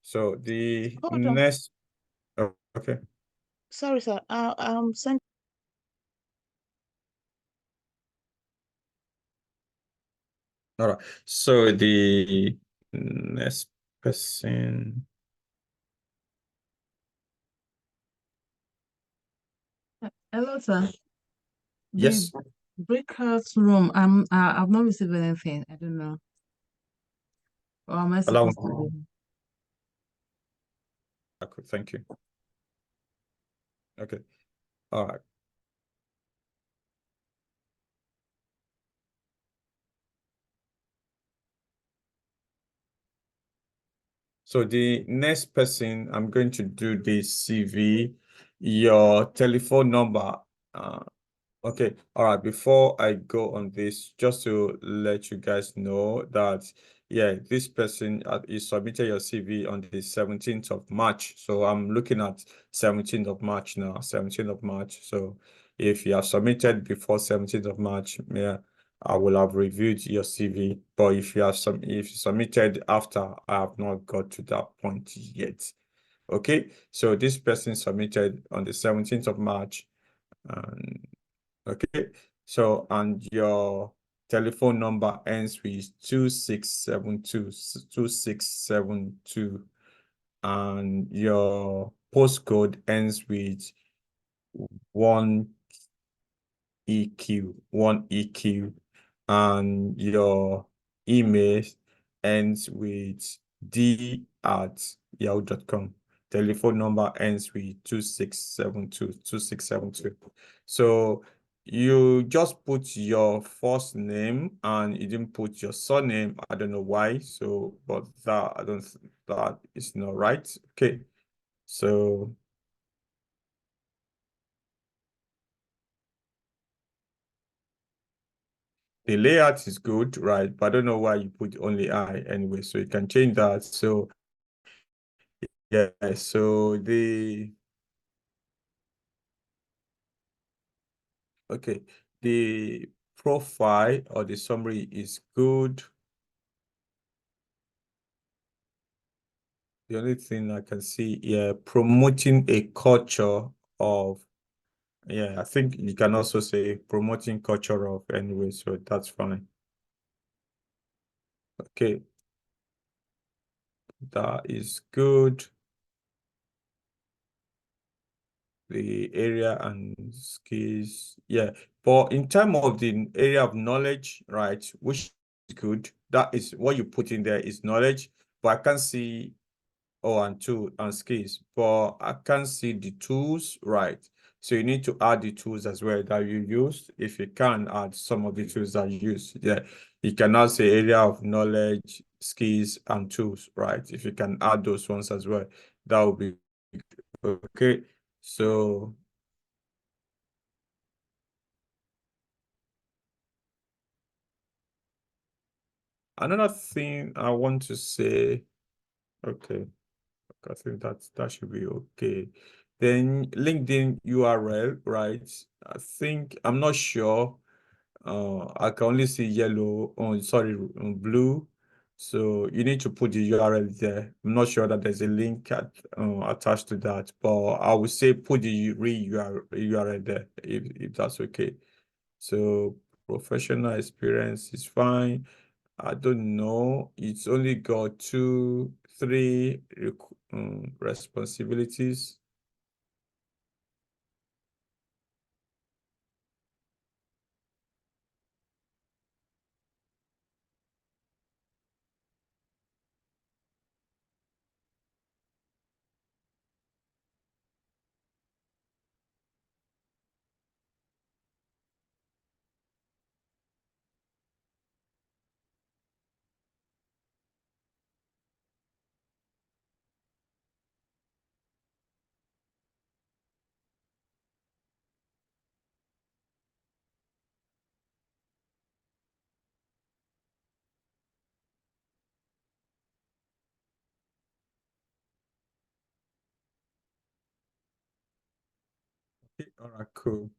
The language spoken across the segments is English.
So the Hold on. next, oh, okay. Sorry, sir. Send. All right. So the next person. Hello, sir. Yes. The breakout room. I've not received anything. I don't know. Or am I Allow supposed to be? Okay, thank you. Okay. All right. So the next person, I'm going to do the CV, your telephone number. Okay, all right. Before I go on this, just to let you guys know that, yeah, this person is submitted your CV on the 17th of March. So I'm looking at 17th of March now, 17th of March. So if you have submitted before 17th of March, yeah, I will have reviewed your CV. But if you submitted after, I have not got to that point yet. Okay, so this person submitted on the 17th of March. Okay, so and your telephone number ends with 2672, and your postcode ends with 1EQ, and your email ends with d@yahoo.com. Telephone number ends with 2672. So you just put your first name and you didn't put your surname. I don't know why. So, but that is not right. Okay. So the layout is good, right? But I don't know why you put only I anyway. So you can change that. So yeah, so the profile or the summary is good. The only thing I can see, yeah, promoting a culture of, yeah, I think you can also say promoting culture of anyway, so that's fine. Okay, that is good. The area and skills, yeah. But in terms of the area of knowledge, right, which is good, that is what you put in there is knowledge, but I can't see and tool and skills, but I can't see the tools, right? So you need to add the tools as well that you use. If you can add some of the tools that you use, yeah, you can now say area of knowledge, skills, and tools, right? If you can add those ones as well, that would be okay. So another thing I want to say, okay, I think that should be okay. Then LinkedIn URL, right? I think I'm not sure. I can only see yellow. Oh, sorry, blue. So you need to put the URL there. I'm not sure that there's a link attached to that, but I would say put the URL there if that's okay. So professional experience is fine. I don't know. It's only got 3 responsibilities. Okay, all right, cool.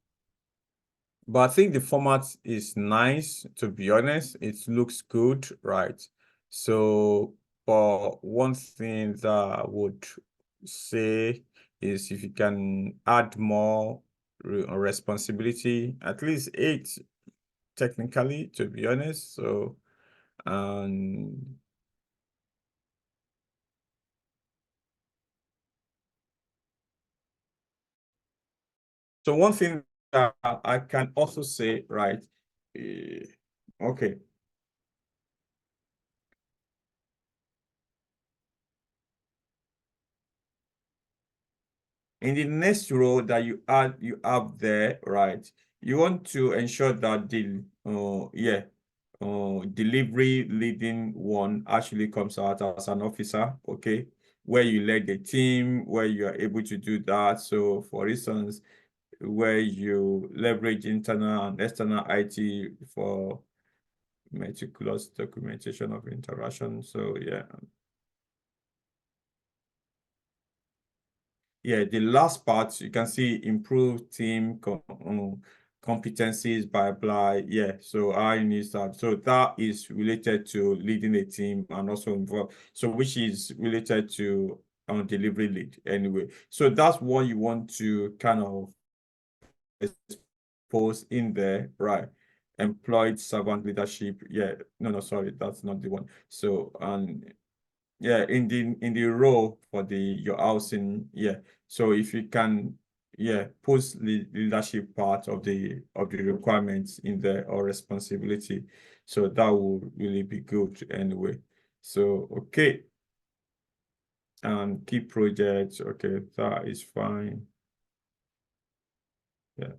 But I think the format is nice, to be honest. It looks good, right? So But one thing that I would say is if you can add more responsibility, at least 8 technically, to be honest. So, so one thing that I can also say, right? Okay. In the next row that you have there, right? You want to ensure that the delivery leading one actually comes out as an officer, okay? Where you led the team, where you are able to do that. So for instance, where you leverage internal and external IT for meticulous documentation of interaction. So yeah. Yeah, the last part, you can see improve team competencies by blah. Yeah, so I need that. So that is related to leading a team and also involved. So which is related to delivery lead anyway. So that's what you want to kind of expose in there, right? Employed servant leadership. Yeah, no, sorry, that's not the one. So yeah, in the role for your housing, yeah. So if you can, yeah, post the leadership part of the requirements in there or responsibility, so that will really be good anyway. So okay, and key projects, okay, that is fine. Yeah.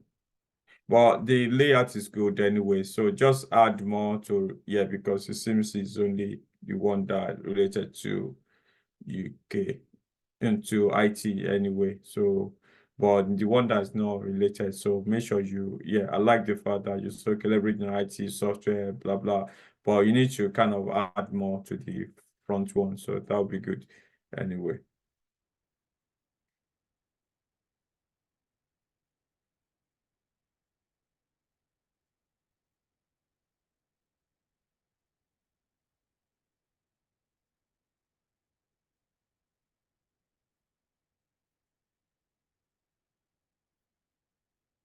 Well, the layout is good anyway, so just add more to, yeah, because it seems it's only the one that related to UK. Into IT anyway. So, but the one that's not related. So make sure yeah, I like the fact that you still leveraging IT software, blah, blah. But you need to kind of add more to the front one. So that would be good anyway.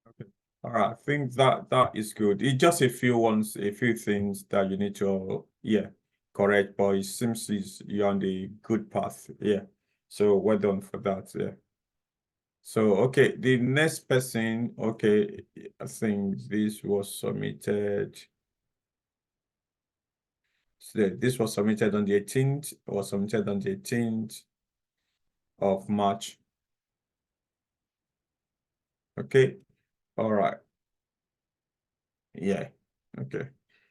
Okay. All right, I think that is good. It's just a few things that you need to, yeah, correct. But it seems you're on the good path. Yeah. So well done for that. Yeah. So, okay, the next person, okay, I think this was submitted. So this was submitted on the 18th, was submitted on the 18th of March. Okay, all right. Yeah, okay.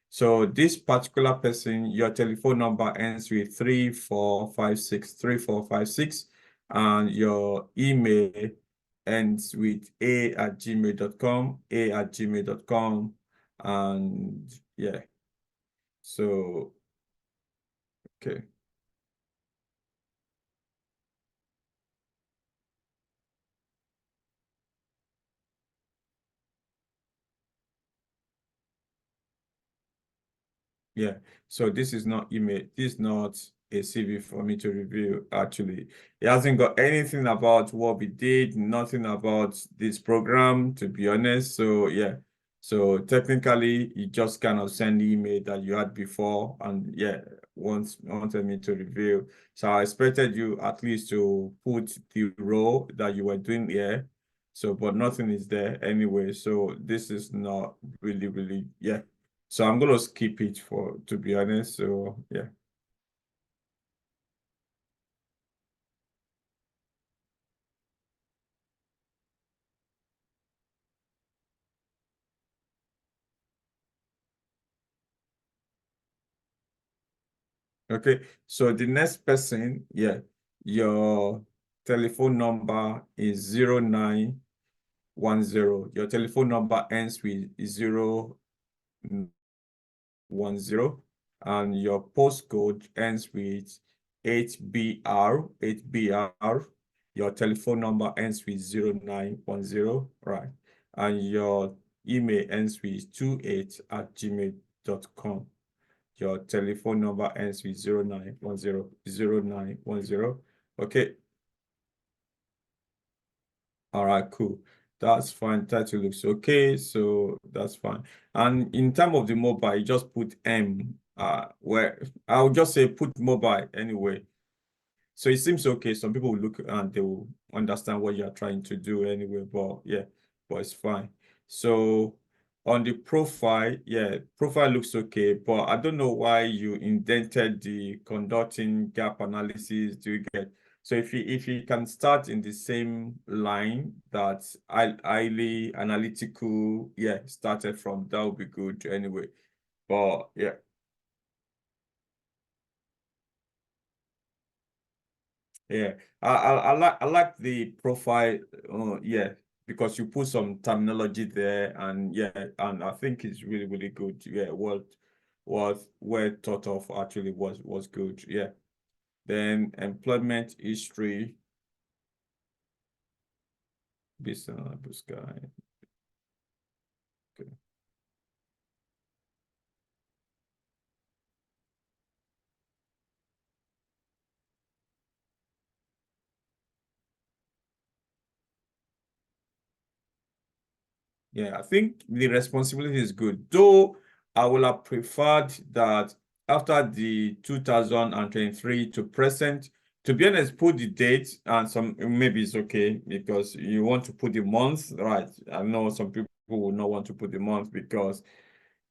So this particular person, your telephone number ends with 3456, and your email ends with a@gmail.com, and yeah. So, okay. Yeah. So this is not email. This is not a CV for me to review, actually. It hasn't got anything about what we did, nothing about this program, to be honest. So yeah. So technically, you just kind of send the email that you had before, and yeah, wanted me to review. So I expected you at least to put the role that you were doing here. So, but nothing is there anyway. So this is not really, yeah. So I'm gonna skip it to be honest. So yeah. Okay. So the next person, yeah, your telephone number is 0910. Your telephone number ends with 010, and your postcode ends with 8BR, 8BR. Your telephone number ends with 0910, right? And your email ends with 28@gmail.com. your telephone number ends with 0910, 0910. Okay. All right, cool. That's fine. Title looks okay, so that's fine. And in terms of the mobile, you just put M, where I'll just say put mobile anyway. So it seems okay. Some people will look and they will understand what you're trying to do anyway, but yeah, but it's fine. So on the profile, yeah, profile looks okay, but I don't know why you indented the conducting gap analysis. Do you get? So if you can start in the same line that highly analytical, yeah, started from, that would be good anyway. But yeah. Yeah, I like the profile, yeah, because you put some terminology there, and yeah, and I think it's really good. Yeah, what well thought of, actually was good. Yeah. Then employment history, business guy. Okay. Yeah, I think the responsibility is good, though I would have preferred that after the 2023 to present, to be honest, put the date, and some maybe it's okay because you want to put the month, right? I know some people will not want to put the month because,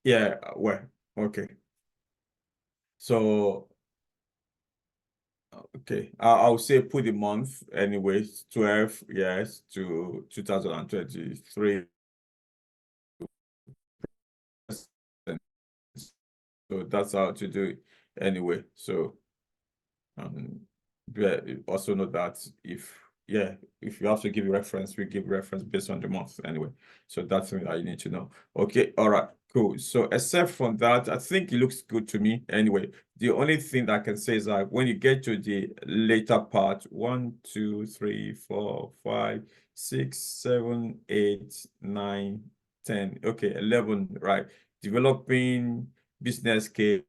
yeah, well, okay. So, okay, I'll say put the month anyway, 12 years to 2023. So that's how to do it anyway. So but also know that if you have to give a reference, we give reference based on the month anyway. So that's something that you need to know. Okay, all right, cool. So except from that, I think it looks good to me anyway. The only thing that I can say is that when you get to the later part, 1, 2, 3, 4, 5, 6, 7, 8, 9, 10. Okay, 11, right? Developing business case,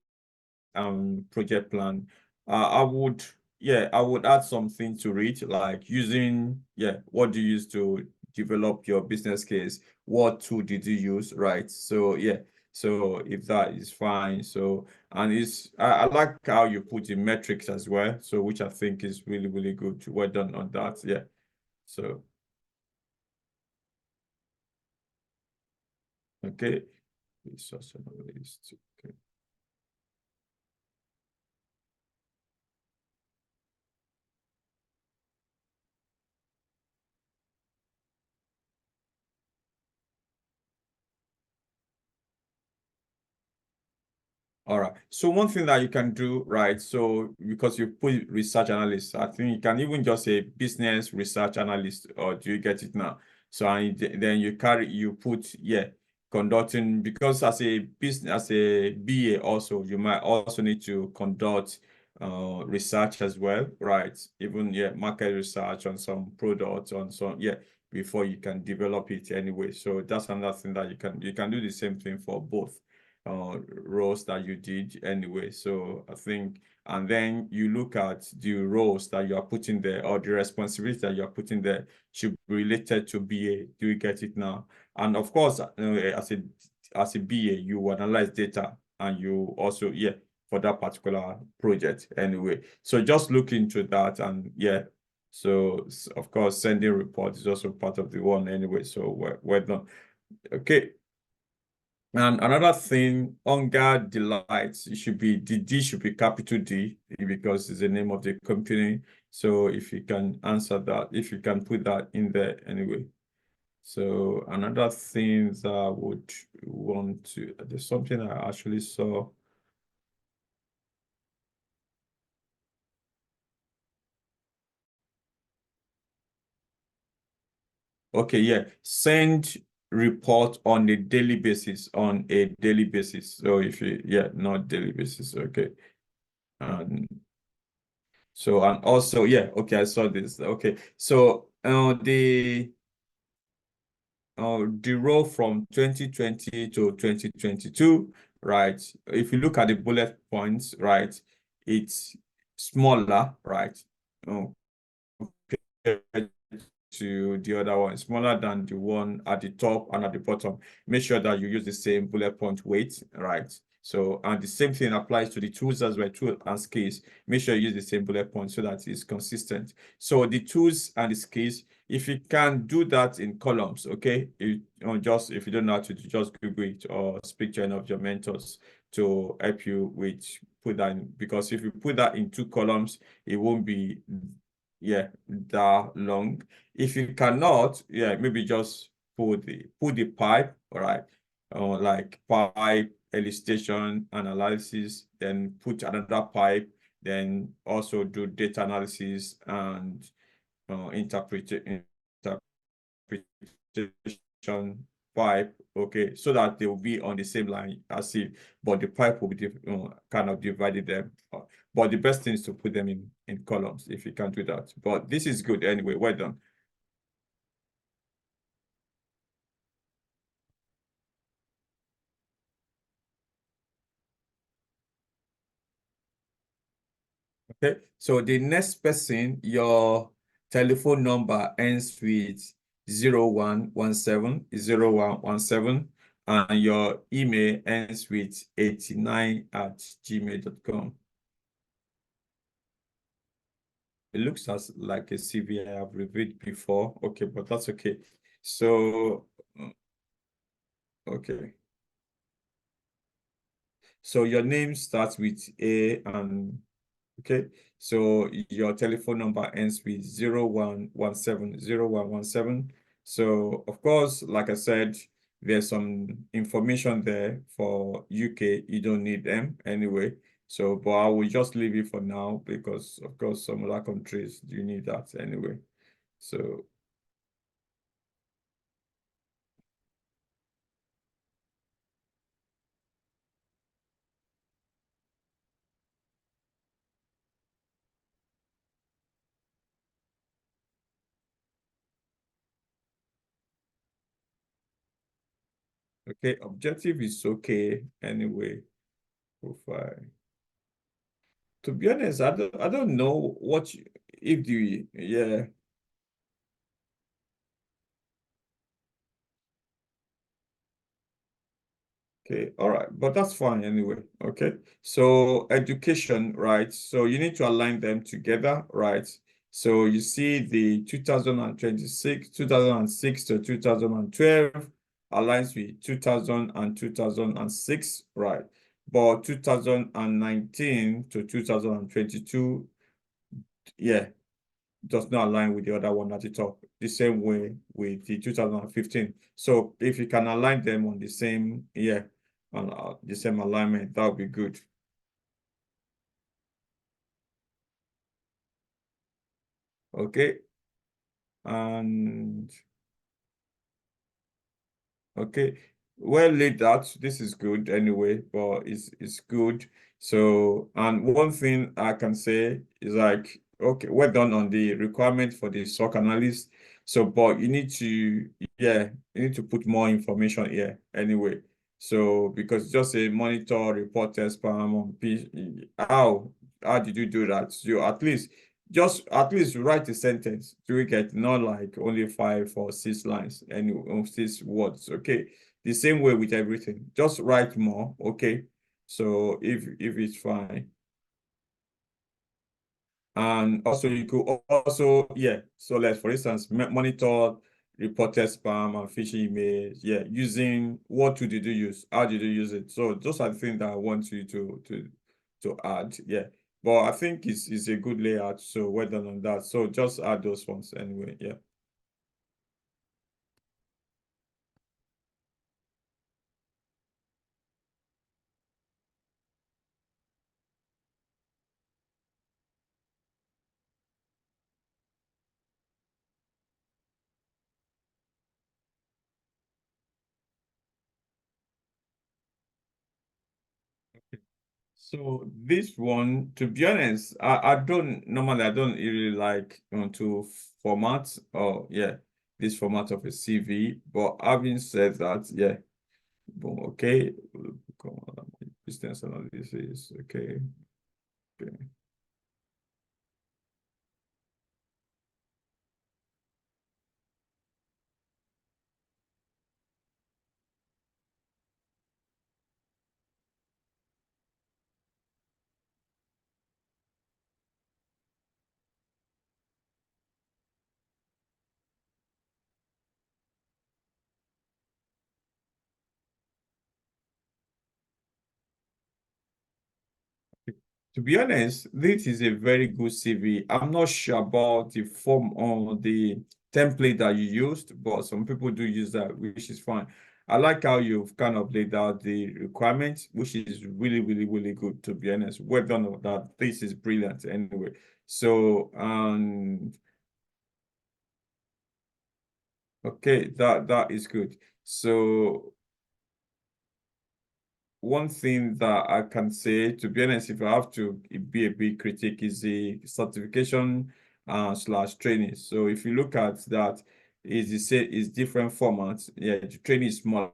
project plan. I would, yeah, I would add something to it, like using, yeah, what do you use to develop your business case? What tool did you use, right? So yeah, so if that is fine. So, and I like how you put the metrics as well, so which I think is really good. Well done on that. Yeah. So okay. Resource analyst. Okay. All right. So one thing that you can do, right? So because you put research analyst, I think you can even just say business research analyst, or do you get it now? So then you put, yeah, conducting, because as a business, as a BA also, you might also need to conduct research as well, right? Even, yeah, market research on some products, on some, yeah, before you can develop it anyway. So that's another thing that you can do the same thing for both roles that you did anyway. So I think, and then you look at the roles that you are putting there, or the responsibilities that you are putting there should be related to BA. Do you get it now? And of course, as a BA, you analyze data, and you also, yeah, for that particular project anyway. So just look into that, and yeah. So of course, sending reports is also part of the one anyway. So we're done. Okay. And another thing, Hunger Delights, the D should be capital D because it's the name of the company. So if you can answer that, if you can put that in there anyway. So another thing that I would want to, there's something I actually saw. Okay, yeah. Send report on a daily basis, on a daily basis. So if you, yeah, not daily basis, okay. And so, and also, yeah, okay, I saw this. Okay, so the role from 2020 to 2022, right? If you look at the bullet points, right, it's smaller, right? Compared to the other one, smaller than the one at the top and at the bottom. Make sure that you use the same bullet point weight, right? So, and the same thing applies to the tools as well, tool and scales. Make sure you use the same bullet point so that it's consistent. So the tools and the scales, if you can do that in columns, okay, just if you don't know how to do, just Google it or speak to any of your mentors to help you with put that in, because if you put that in 2 columns, it won't be that long. If you cannot, maybe just put the pipe, all right, or like pipe elicitation and analysis, then put another pipe, then also do data analysis and interpretation pipe, okay, so that they will be on the same line as if, but the pipe will be kind of divided them. But the best thing is to put them in columns if you can do that. But this is good anyway. Well done. Okay, so the next person, your telephone number ends with 0117, and your email ends with 89@gmail.com. It looks as like a CV I have reviewed before. Okay, but that's okay. So, okay. So your name starts with A and okay. So your telephone number ends with 0117. So of course, like I said, there's some information there for UK. You don't need them anyway. So, but I will just leave it for now because of course some other countries do need that anyway. So okay, objective is okay anyway. Profile. To be honest, I don't know what if the Okay, all right, but that's fine anyway. Okay, so education, right? So you need to align them together, right? So you see the 2026, 2006 to 2012 aligns with 2000 and 2006, right? But 2019 to 2022, yeah, does not align with the other one at the top. The same way with the 2015. So if you can align them on the same, on the same alignment, that would be good. Okay. And okay. Well laid out. This is good anyway, but it's good. So, and one thing I can say is like, okay, well done on the requirement for the SOC analyst. So, but you need to, you need to put more information here anyway. So, because just a monitor, report, test, spam on P, how did you do that? So at least write a sentence. Do we get not like only 5 or 6 lines, and 6 words? Okay, the same way with everything. Just write more. Okay, so if it's fine, and also you could also So let's for instance monitor reported spam and phishing emails. Yeah, using what tool did you use? How did you use it? So those are the things that I want you to add. Yeah. But I think it's a good layout, so well done on that. So just add those ones anyway. Yeah. So this one, to be honest, I don't normally I don't really like to format or this format of a CV. But having said that, Boom. Okay. Come on. Business analysis. Okay. Okay. To be honest, this is a very good CV. I'm not sure about the form or the template that you used, but some people do use that, which is fine. I like how you've kind of laid out the requirements, which is really, really, really good, to be honest. Well done on that. This is brilliant anyway. So, okay, that is good. So one thing that I can say, to be honest, if I have to be a big critic, is the certification slash training. So if you look at that, is different formats. Yeah, the training is small.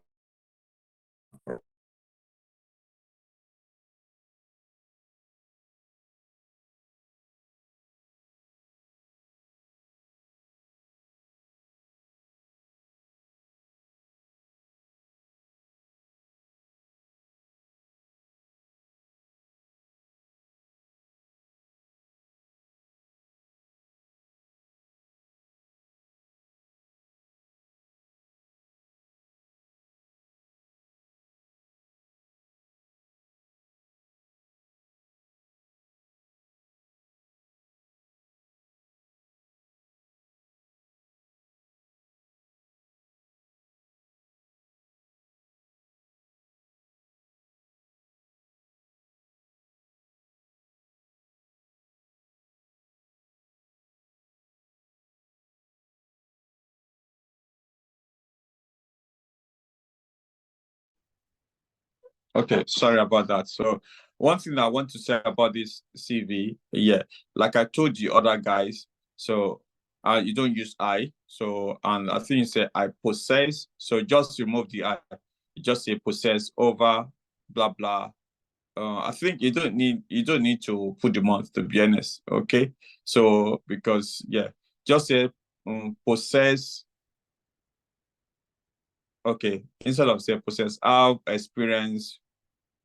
Okay, sorry about that. So one thing I want to say about this CV, yeah, like I told the other guys, so you don't use I. So and I think you say I possess. So just remove the I. You just say possess over blah blah. I think you don't need to put the month, to be honest. Okay. So because yeah, just say possess. Okay, instead of say possess, have experience.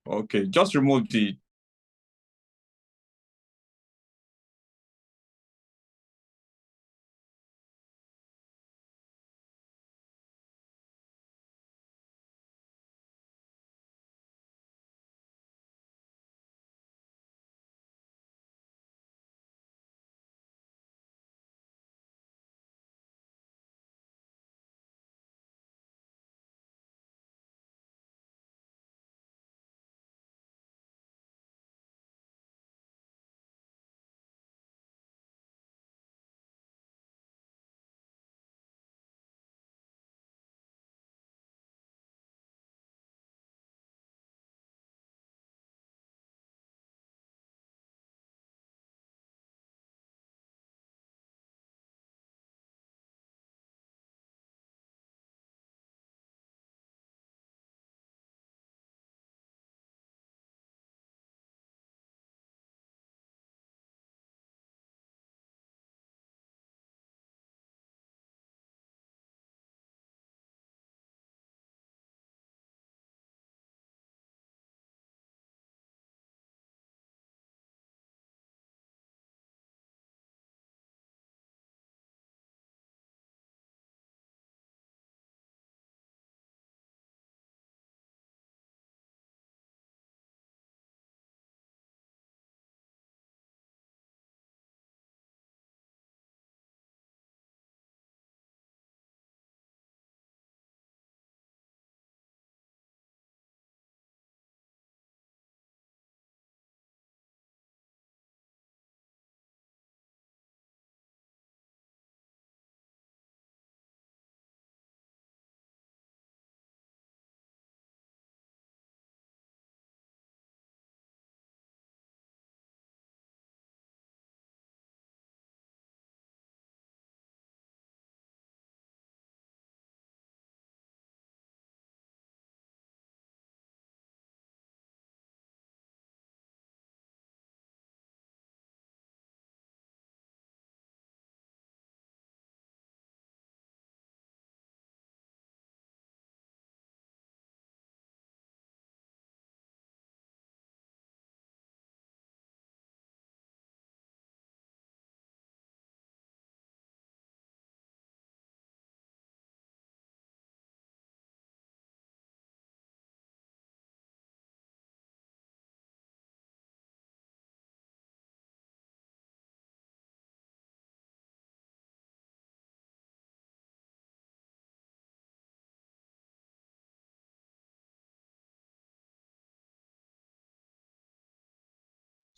Okay, just remove the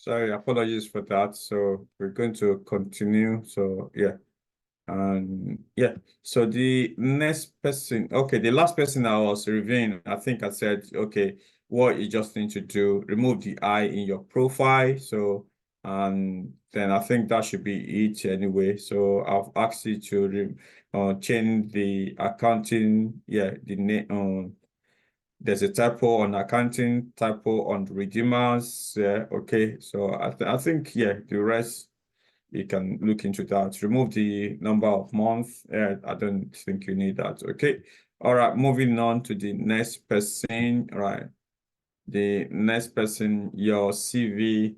Sorry, apologies for that. So we're going to continue. So yeah. And yeah, so the next person, okay, the last person I was reviewing, I think I said, okay, what you just need to do, remove the I in your profile. So, then I think that should be it anyway. So I've asked you to change the accounting, yeah, the name. There's a typo on accounting, typo on redeemers. Yeah, okay. So I think yeah, the rest you can look into that. Remove the number of months. I don't think you need that. Okay. All right. Moving on to the next person. All right. The next person, your CV,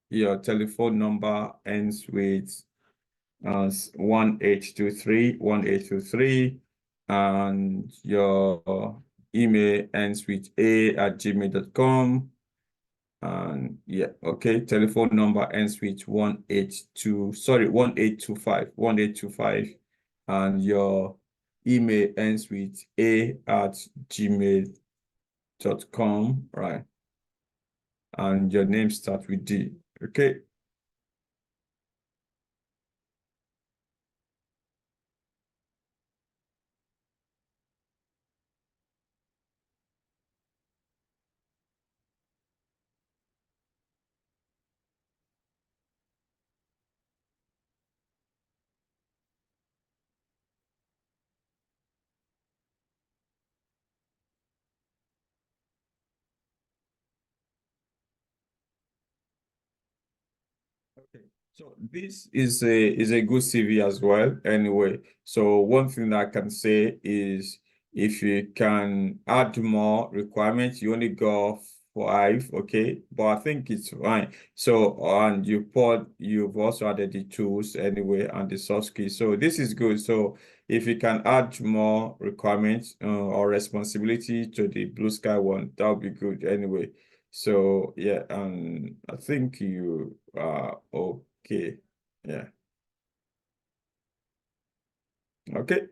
your telephone number ends with 1823, and your email ends with a@gmail.com. And yeah, okay. Telephone number ends with 1825. And your email ends with a@gmail.com, right? And your name starts with D. Okay. Okay. So this is a good CV as well. Anyway, so one thing that I can say is if you can add more requirements, you only got 5, okay, but I think it's fine. So and you've also added the tools anyway and the soft skills. So this is good. So if you can add more requirements or responsibility to the Blue Sky one, that would be good anyway. So yeah, I think you are okay. Yeah. Okay.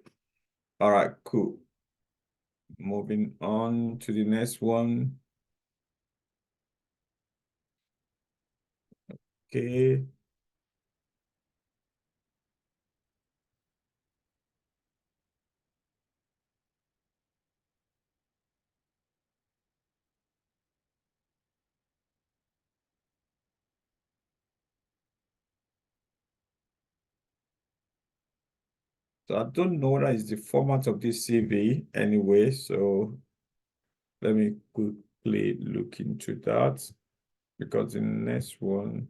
All right, cool. Moving on to the next one. Okay. So I don't know what is the format of this CV anyway, so let me quickly look into that because the next one.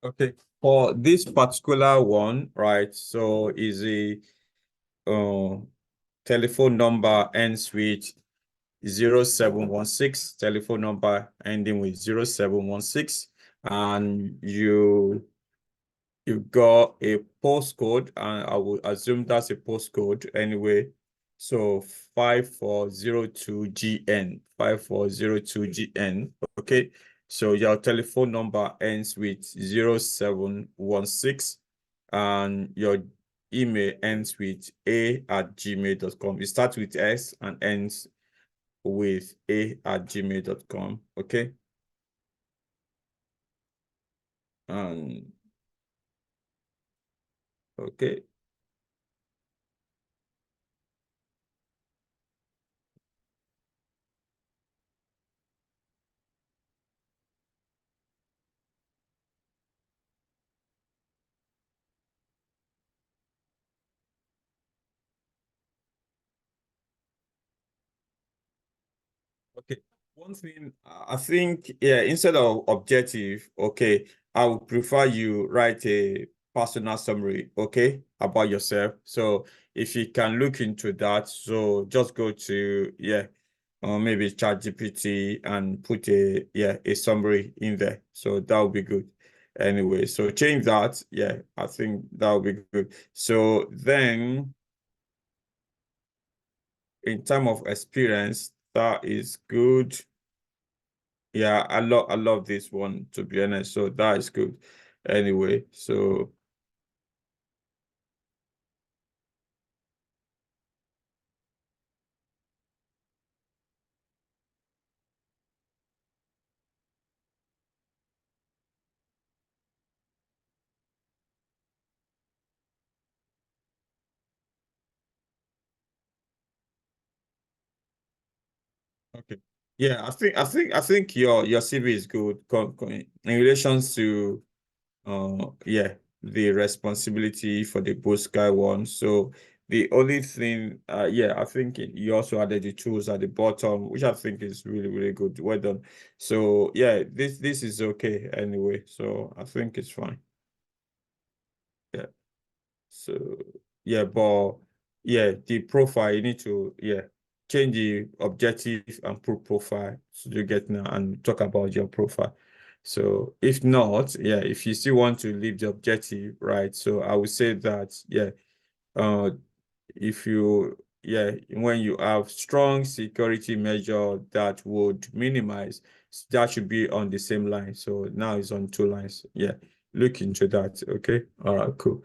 Okay, for this particular one, right? So is a uh, telephone number ends with 0716, telephone number ending with 0716, and you got a postcode, and I will assume that's a postcode anyway. So 5402GN, 5402GN. Okay. So your telephone number ends with 0716, and your email ends with a@gmail.com. It starts with S and ends with a@gmail.com. Okay. And okay. Okay. One thing I think, yeah, instead of objective, okay, I would prefer you write a personal summary, okay, about yourself. So if you can look into that, so just go to, yeah, or maybe ChatGPT and put a summary in there. So that would be good. Anyway, so change that. Yeah, I think that would be good. So then in terms of experience, that is good. Yeah, I love this one, to be honest. So that is good. Anyway, so okay. Yeah, I think your CV is good in relation to yeah, the responsibility for the Blue Sky one. So the only thing, yeah, I think you also added the tools at the bottom, which I think is really, really good. Well done. So yeah, this is okay anyway. So I think it's fine. Yeah. So yeah, but yeah, the profile you need to change the objective and put profile. So you get now and talk about your profile. So if not, yeah, if you still want to leave the objective, right? So I would say that uh if you when you have strong security measure that would minimize, that should be on the same line. So now it's on two lines. Yeah, look into that. Okay. All right, cool.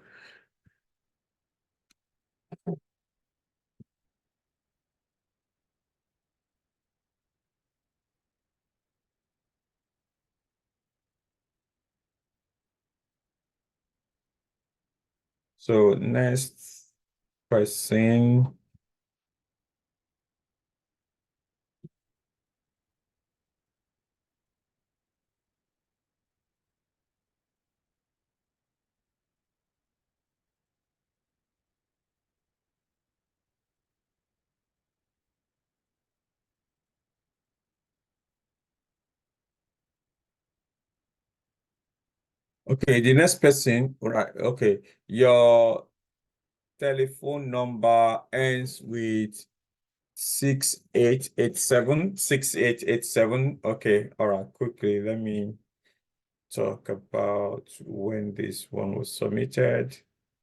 So next person. Okay, the next person, right? Okay, your telephone number ends with 6887. 6887. Okay, all right, quickly, let me talk about when this one was submitted.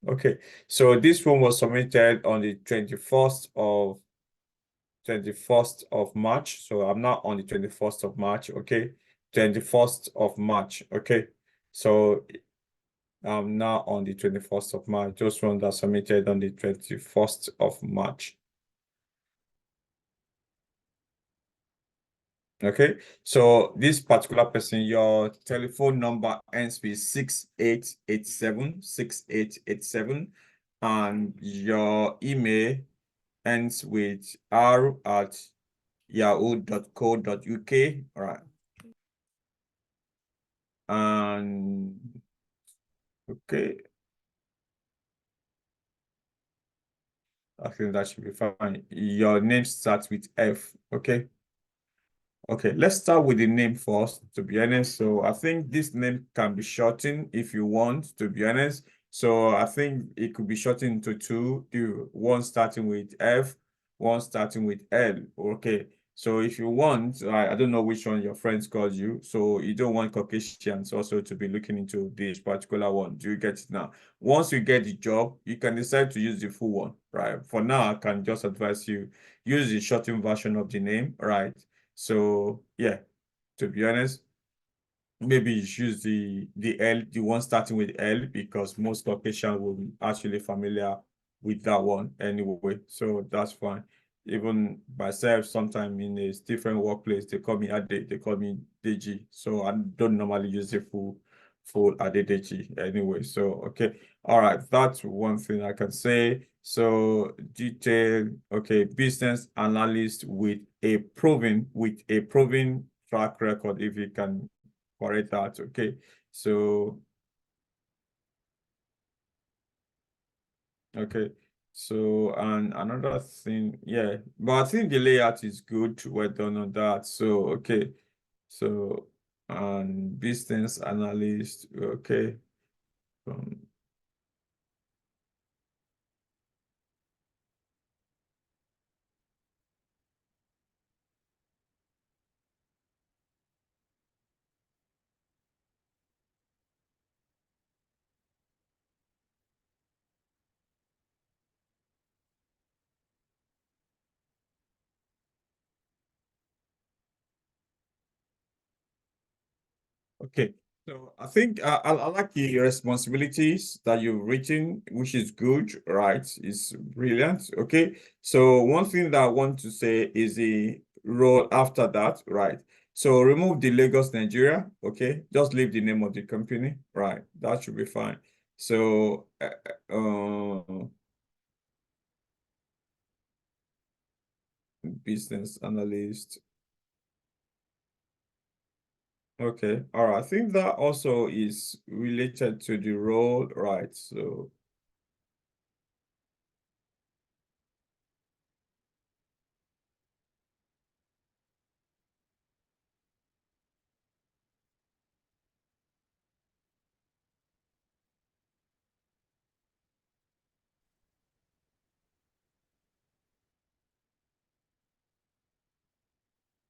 Okay, so this one was submitted on the 21st of March. So I'm not on the 21st of March, okay? 21st of March, okay? So I'm now on the 21st of March. Just one that submitted on the 21st of March. Okay, so this particular person, your telephone number ends with 6887, 6887, and your email ends with r@yahoo.co.uk. All right. And okay, I think that should be fine. Your name starts with F. Okay. Okay, let's start with the name first, to be honest. So I think this name can be shortened if you want, to be honest. So I think it could be shortened to two, one starting with F, one starting with L. Okay. So if you want, I don't know which one your friends called you. So you don't want Caucasians also to be looking into this particular one. Do you get it now? Once you get the job, you can decide to use the full one, right? For now, I can just advise you use the shortened version of the name, right? So yeah, to be honest, maybe you choose the L, the one starting with L, because most Caucasians will be actually familiar with that one anyway. So that's fine. Even myself, sometimes in a different workplace, they call me Ade, they call me Deji. So I don't normally use the full Adedeji anyway. So okay. All right, that's one thing I can say. So detail, okay, business analyst with a proven track record, if you can correct that. Okay. So okay. So, and another thing, yeah, but I think the layout is good. Well done on that. So, okay. So, and business analyst, okay. Um, Okay, so I think I like the responsibilities that you've written, which is good, right? It's brilliant. Okay, so one thing that I want to say is the role after that, right? So remove the Lagos, Nigeria. Okay, just leave the name of the company, right? That should be fine. So, business analyst. Okay, all right. I think that also is related to the role, right? So.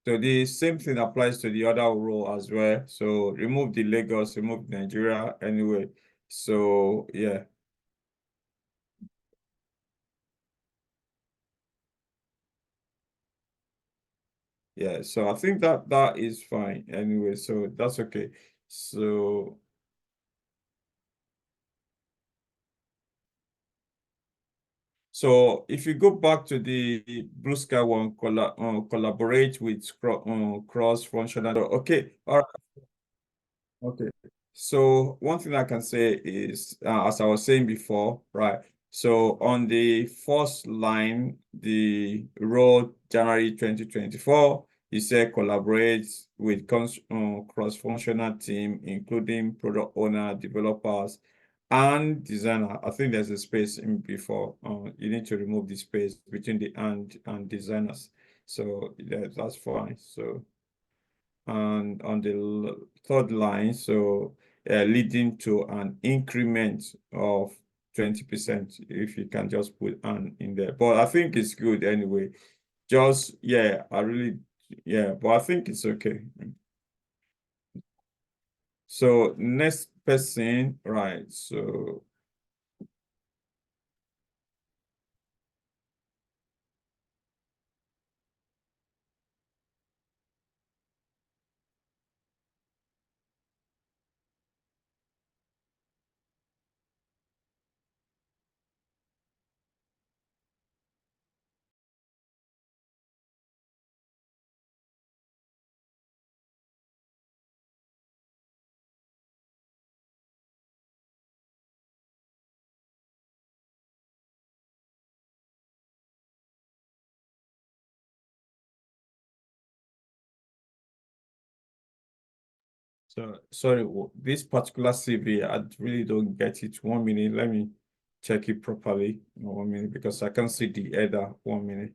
So the same thing applies to the other role as well. So remove the Lagos, remove Nigeria anyway. So yeah, yeah. So I think that that is fine anyway. So that's okay. So so if you go back to the Blue Sky one, collaborate with cross-functional. Okay, all right. Okay. So one thing I can say is, as I was saying before, right? So on the first line, the role January 2024, it said collaborates with cross-functional team, including product owner, developers, and designer. I think there's a space in before. You need to remove the space between the and designers. So yeah, that's fine. So and on the third line, so leading to an increment of 20%, if you can just put an in there. But I think it's good anyway. Just, yeah, I really, yeah, but I think it's okay. So next person, right? So so sorry, this particular CV, I really don't get it. 1 minute, let me check it properly. 1 minute, because I can't see the header. 1 minute.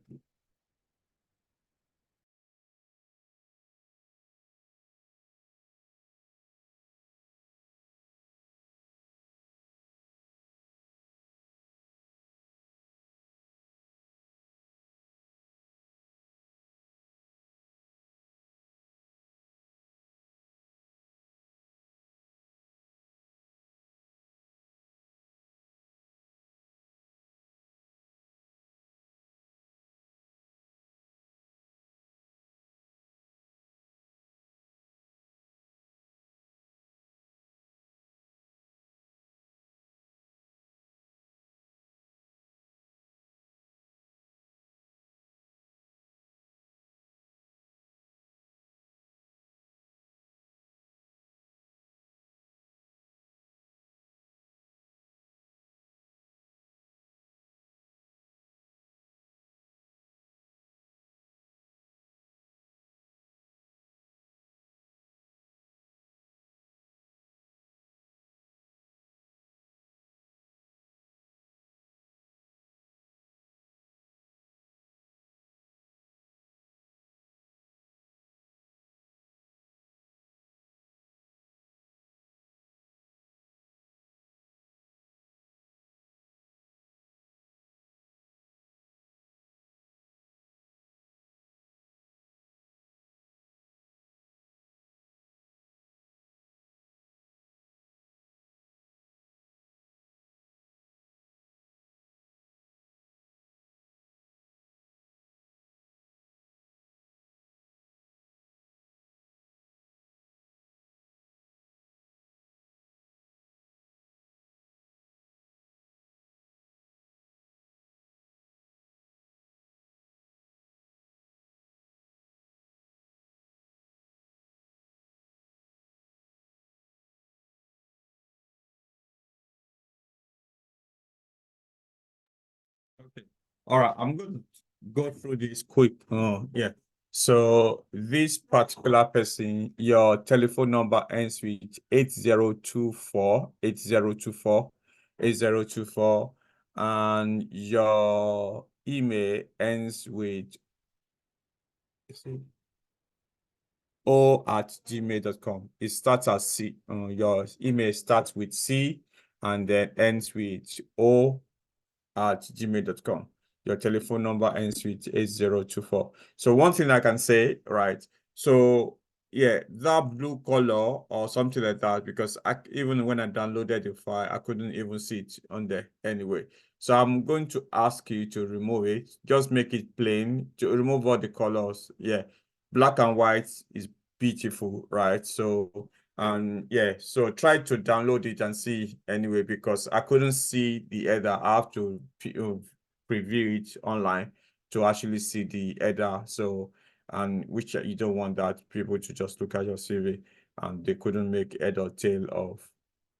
All right, I'm going to go through this quick. Yeah. So this particular person, your telephone number ends with 8024, 8024, 8024, and your email ends with o@gmail.com. It starts as C. Your email starts with C and then ends with o@gmail.com. Your telephone number ends with 8024. So one thing I can say, right? So yeah, that blue color or something like that, because even when I downloaded the file, I couldn't even see it on there anyway. So I'm going to ask you to remove it. Just make it plain, to remove all the colors. Yeah, black and white is beautiful, right? So and yeah, so try to download it and see anyway, because I couldn't see the header. I have to preview it online to actually see the header. So, and which you don't want that people to just look at your CV and they couldn't make head or tail of,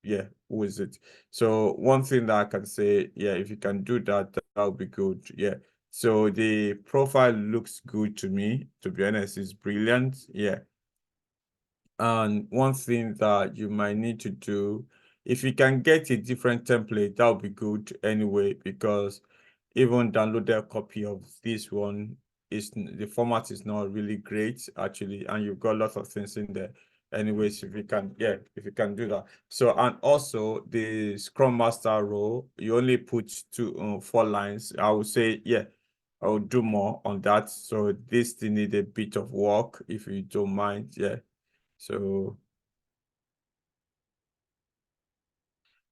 yeah, who is it? So one thing that I can say, yeah, if you can do that, that would be good. Yeah. So the profile looks good to me, to be honest, it's brilliant. Yeah. And one thing that you might need to do, if you can get a different template, that would be good anyway, because even download a copy of this one is the format is not really great actually, and you've got lots of things in there. Anyways, if you can, yeah, if you can do that. So, and also the Scrum Master role, you only put 4 lines. I would say, yeah, I will do more on that. So this still need a bit of work if you don't mind. Yeah. So,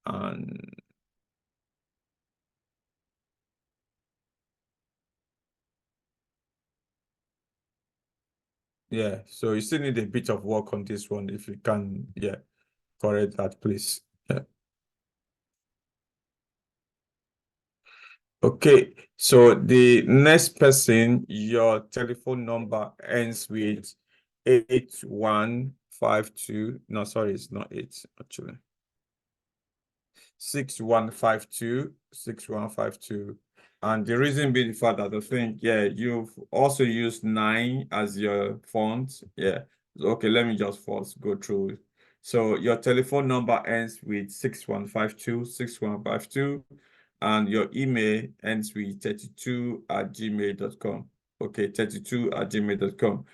and yeah, so you still need a bit of work on this one. If you can, yeah, correct that, please. Yeah. Okay, so the next person, your telephone number ends with 8152. No, sorry, it's not 8 actually. 6152, 6152. And the reason being the fact that I think, yeah, you've also used 9 as your font. Yeah. Okay, let me just first go through it. So your telephone number ends with 6152, 6152, and your email ends with 32@gmail.com. Okay, 32@gmail.com.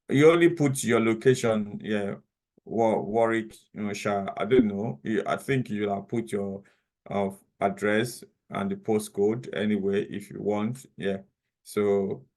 You only put your location, yeah, Warwick, Sha. I don't know. I think you'll have put your address and the postcode anyway if you want. Yeah. So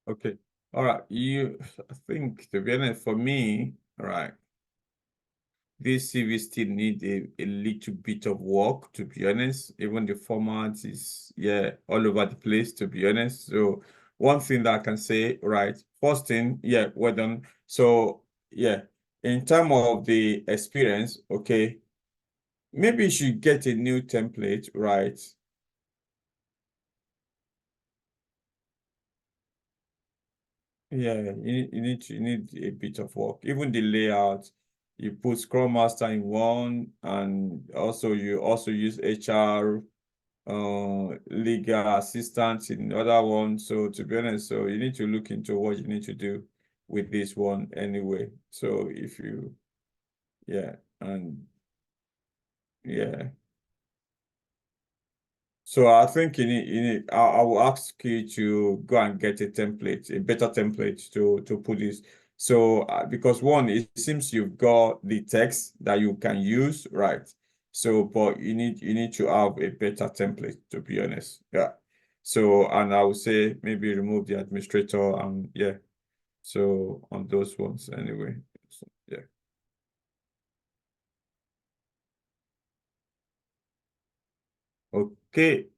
okay. All right. I think to be honest, for me, all right, this CV still need a little bit of work, to be honest. Even the format is, yeah, all over the place, to be honest. So one thing that I can say, right, first thing, yeah, well done. So yeah, in terms of the experience, okay, maybe you should get a new template, right? Yeah, you need a bit of work. Even the layout, you put Scrum Master in one, and also you also use HR legal assistant in the other one. So to be honest, so you need to look into what you need to do with this one anyway. So if you, yeah, and yeah. So I think I will ask you to go and get a template, a better template to put this. So because one, it seems you've got the text that you can use, right? So, but you need to have a better template, to be honest. Yeah. So, and I would say maybe remove the administrator and yeah. So on those ones anyway. So, yeah. Okay.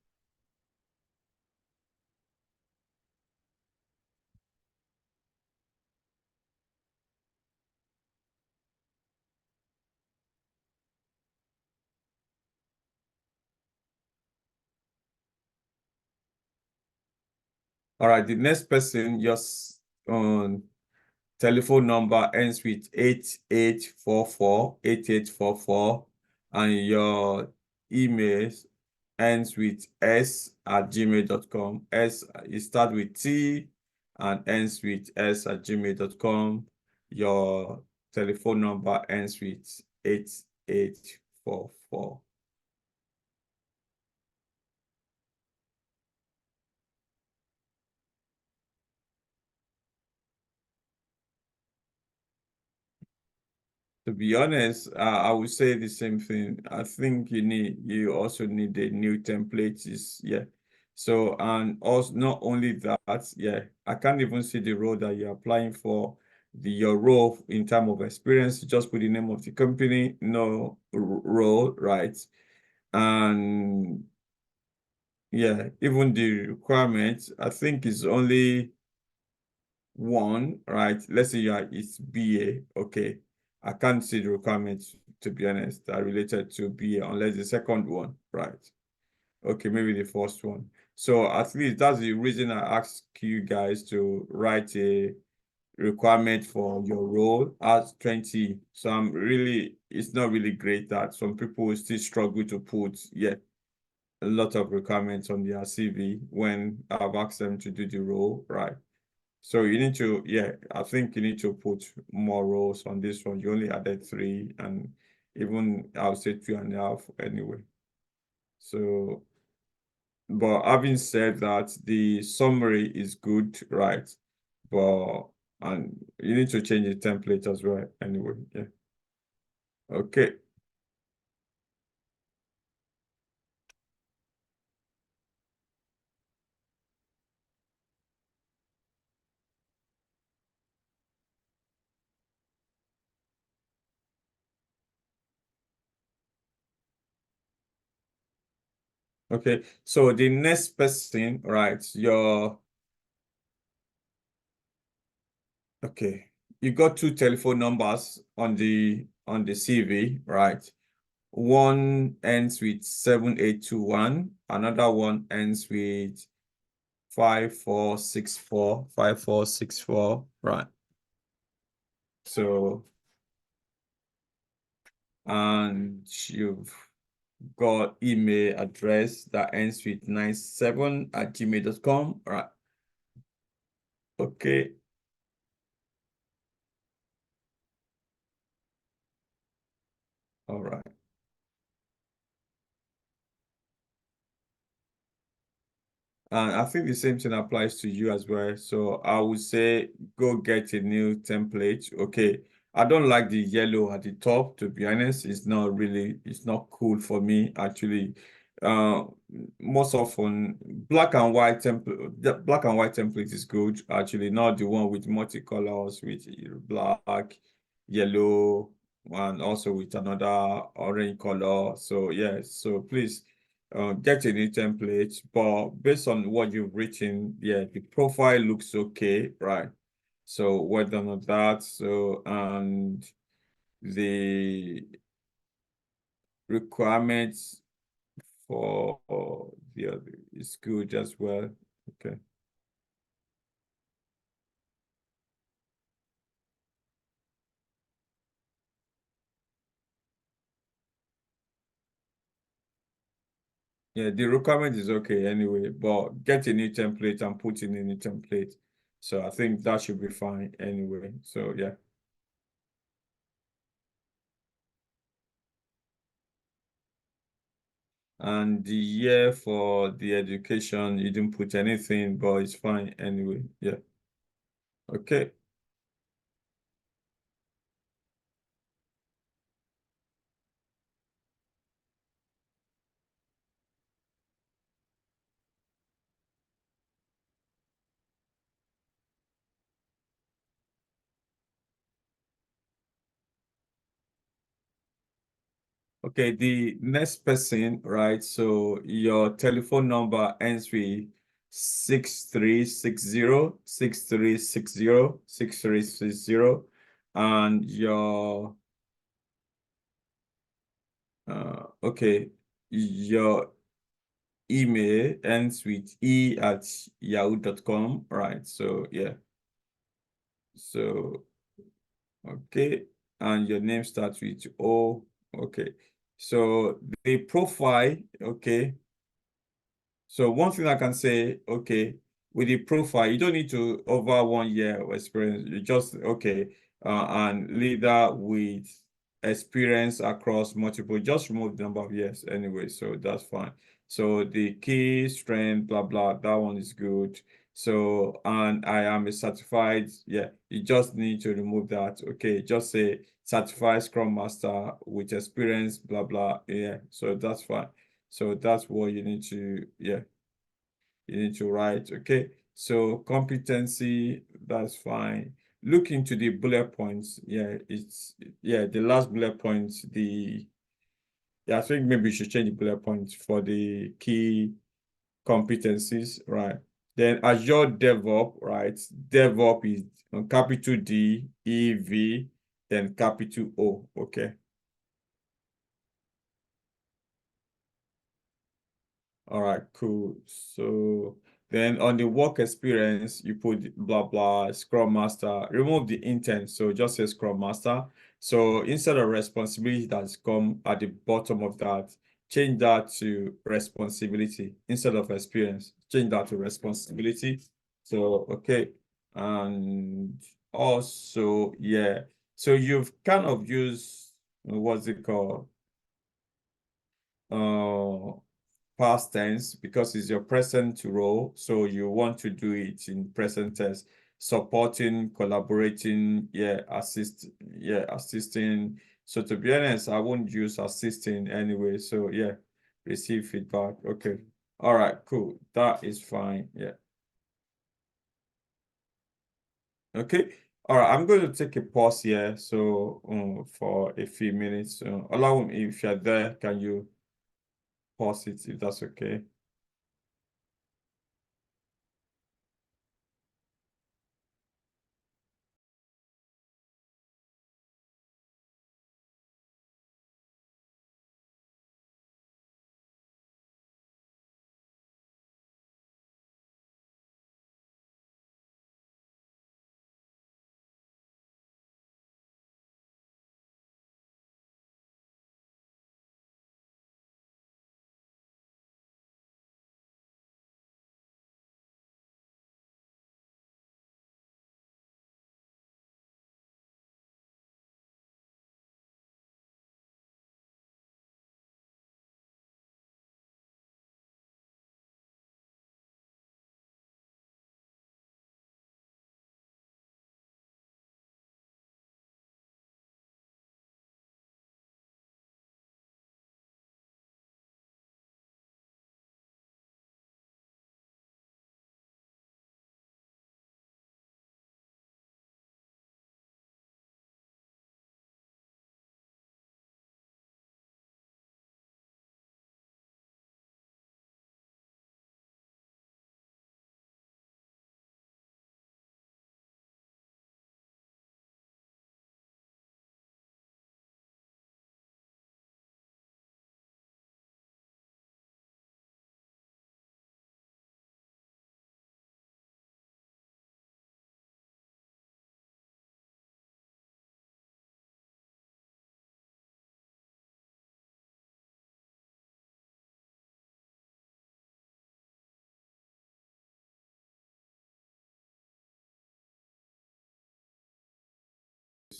All right. The next person, just on telephone number ends with 8844, and your email ends with s@gmail.com. It starts with T and ends with s@gmail.com. Your telephone number ends with 8844. To be honest, I would say the same thing. I think you also need a new template. Is yeah. So and also not only that, yeah, I can't even see the role that you're applying for. Your role in terms of experience, just put the name of the company, no role, right? And yeah, even the requirements, I think is only one, right? Let's say it's BA, okay. I can't see the requirements, to be honest, that are related to BA unless the second one, right? Okay, maybe the first one. So at least that's the reason I asked you guys to write a requirement for your role as 20. So it's not really great that some people will still struggle to put, yeah, a lot of requirements on their CV when I've asked them to do the role, right? So you need to, yeah, I think you need to put more rows on this one. You only added three, and even I'll say 2.5 anyway. So, but having said that, the summary is good, right? But and you need to change the template as well anyway. Yeah. Okay. Okay. So the next person, right? Okay. You got two telephone numbers on the CV, right? One ends with 7821. Another one ends with 5464. Right. So, and you've got email address that ends with 97@gmail.com. Right. Okay. All right. And I think the same thing applies to you as well. So I would say go get a new template. Okay. I don't like the yellow at the top, to be honest. It's not cool for me actually. Uh Most often black and white template is good, actually, not the one with multicolors with black, yellow, and also with another orange color. So yeah, so please get a new template, but based on what you've written, yeah, the profile looks okay, right? So well done on that. So, and the requirements for the other is good as well. Okay. Yeah, the requirement is okay anyway, but get a new template and put in a new template. So I think that should be fine anyway. So yeah. And the year for the education, you didn't put anything, but it's fine anyway. Yeah. Okay. Okay, the next person, right? So your telephone number ends with 6360, 6360, 6360, and your okay, your email ends with e@yahoo.com, right? So yeah. So okay, and your name starts with O. Okay. So the profile, okay. So one thing I can say, okay, with the profile, you don't need to over 1 year of experience. You just okay, and leader with experience across multiple. Just remove the number of years anyway, so that's fine. So the key strength, blah blah, that one is good. So and I am a certified. Yeah, you just need to remove that. Okay, just say certified Scrum Master with experience, blah blah. Yeah, so that's fine. So that's what you need to, yeah, you need to write. Okay. So competency, that's fine. Look into the bullet points. Yeah, yeah, the last bullet points, yeah, I think maybe you should change the bullet points for the key competencies, right? Then Azure DevOps, right? DevOps is capital D, E, V, then capital O. Okay. All right, cool. So then on the work experience, you put blah blah Scrum Master. Remove the intent, so just say Scrum Master. So instead of responsibility that's come at the bottom of that, change that to responsibility instead of experience. Change that to responsibility. So okay, and also yeah. So you've kind of used what's it called? Uh past tense because it's your present role. So you want to do it in present tense, supporting, collaborating, assisting. So to be honest, I won't use assisting anyway. So yeah, receive feedback. Okay. All right, cool. That is fine. Yeah. Okay. All right, I'm going to take a pause here. So for a few minutes. Allow me, if you're there, can you pause it if that's okay?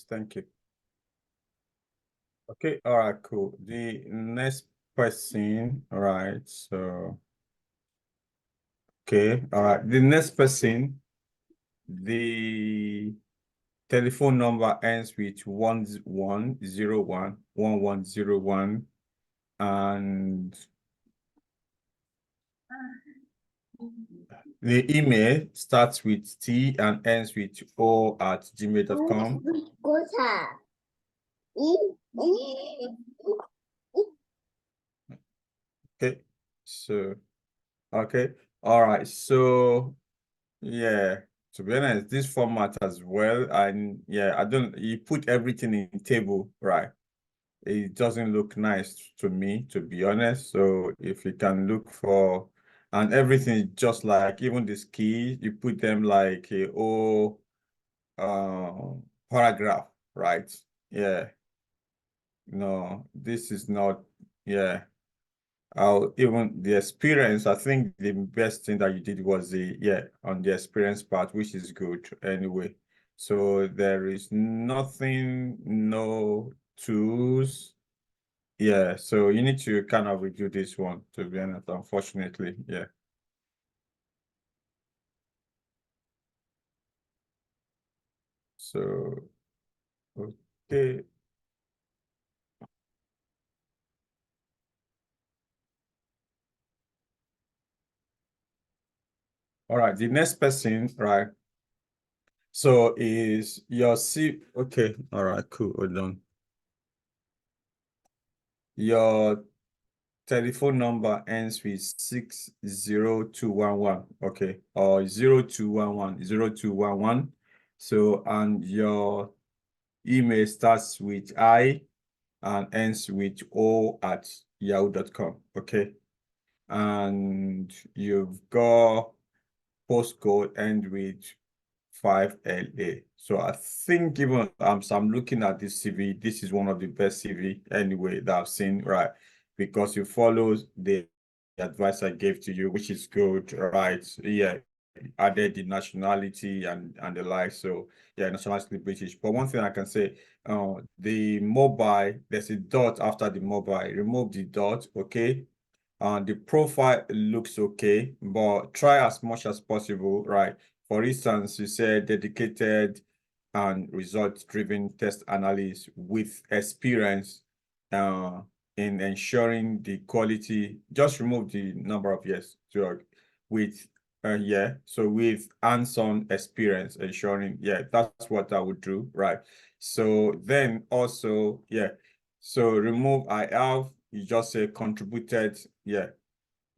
Thank you. Okay, all right, cool. The next person, all right, so okay, all right. The next person, the telephone number ends with 1101, 1101, and the email starts with T and ends with o@gmail.com. So, okay. All right. So, yeah, to be honest, this format as well. And yeah, you put everything in table, right? It doesn't look nice to me, to be honest. So if you can look for, and everything is just like, even this key, you put them like a whole paragraph, right? Yeah. No, this is not, yeah. I'll even the experience, I think the best thing that you did was on the experience part, which is good anyway. So there is nothing, no tools. Yeah, so you need to kind of redo this one, to be honest, unfortunately. Yeah. So, okay. All right, the next person, right? So is your okay, all right, cool, hold on. Your telephone number ends with 60211, okay, or 0211. So, and your email starts with I and ends with o@yahoo.com, okay? And you've got postcode end with 5LA. So I think even so I'm looking at this CV, this is one of the best CV anyway that I've seen, right? Because you follow the advice I gave to you, which is good, right? Yeah, added the nationality and the like. So yeah, nationality British. But one thing I can say, the mobile, there's a dot after the mobile. Remove the dot, okay? The profile looks okay, but try as much as possible, right? For instance, you said dedicated and results-driven test analyst with experience uh, in ensuring the quality. Just remove the number of years with yeah. So with hands-on experience, ensuring, yeah, that's what I would do, right? So then also, yeah. So remove I have, you just say contributed, yeah.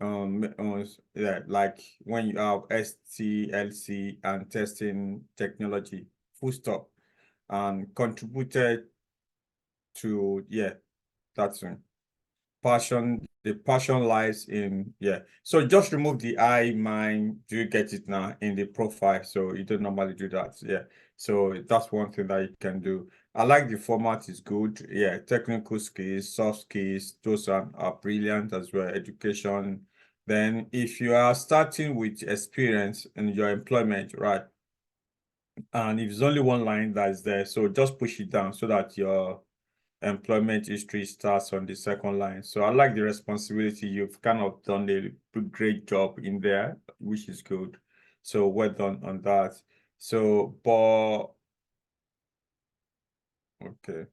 Yeah, like when you have STLC and testing technology, full stop, and contributed to, yeah, that's one. Passion, the passion lies in, yeah. So just remove the I, mine, do you get it now in the profile? So you don't normally do that, yeah. So that's one thing that you can do. I like the format is good, yeah. Technical skills, soft skills, those are brilliant as well. Education. Then if you are starting with experience in your employment, right? And if there's only one line that is there, so just push it down so that your employment history starts on the second line. So I like the responsibility. You've kind of done a great job in there, which is good. So well done on that. So, but okay.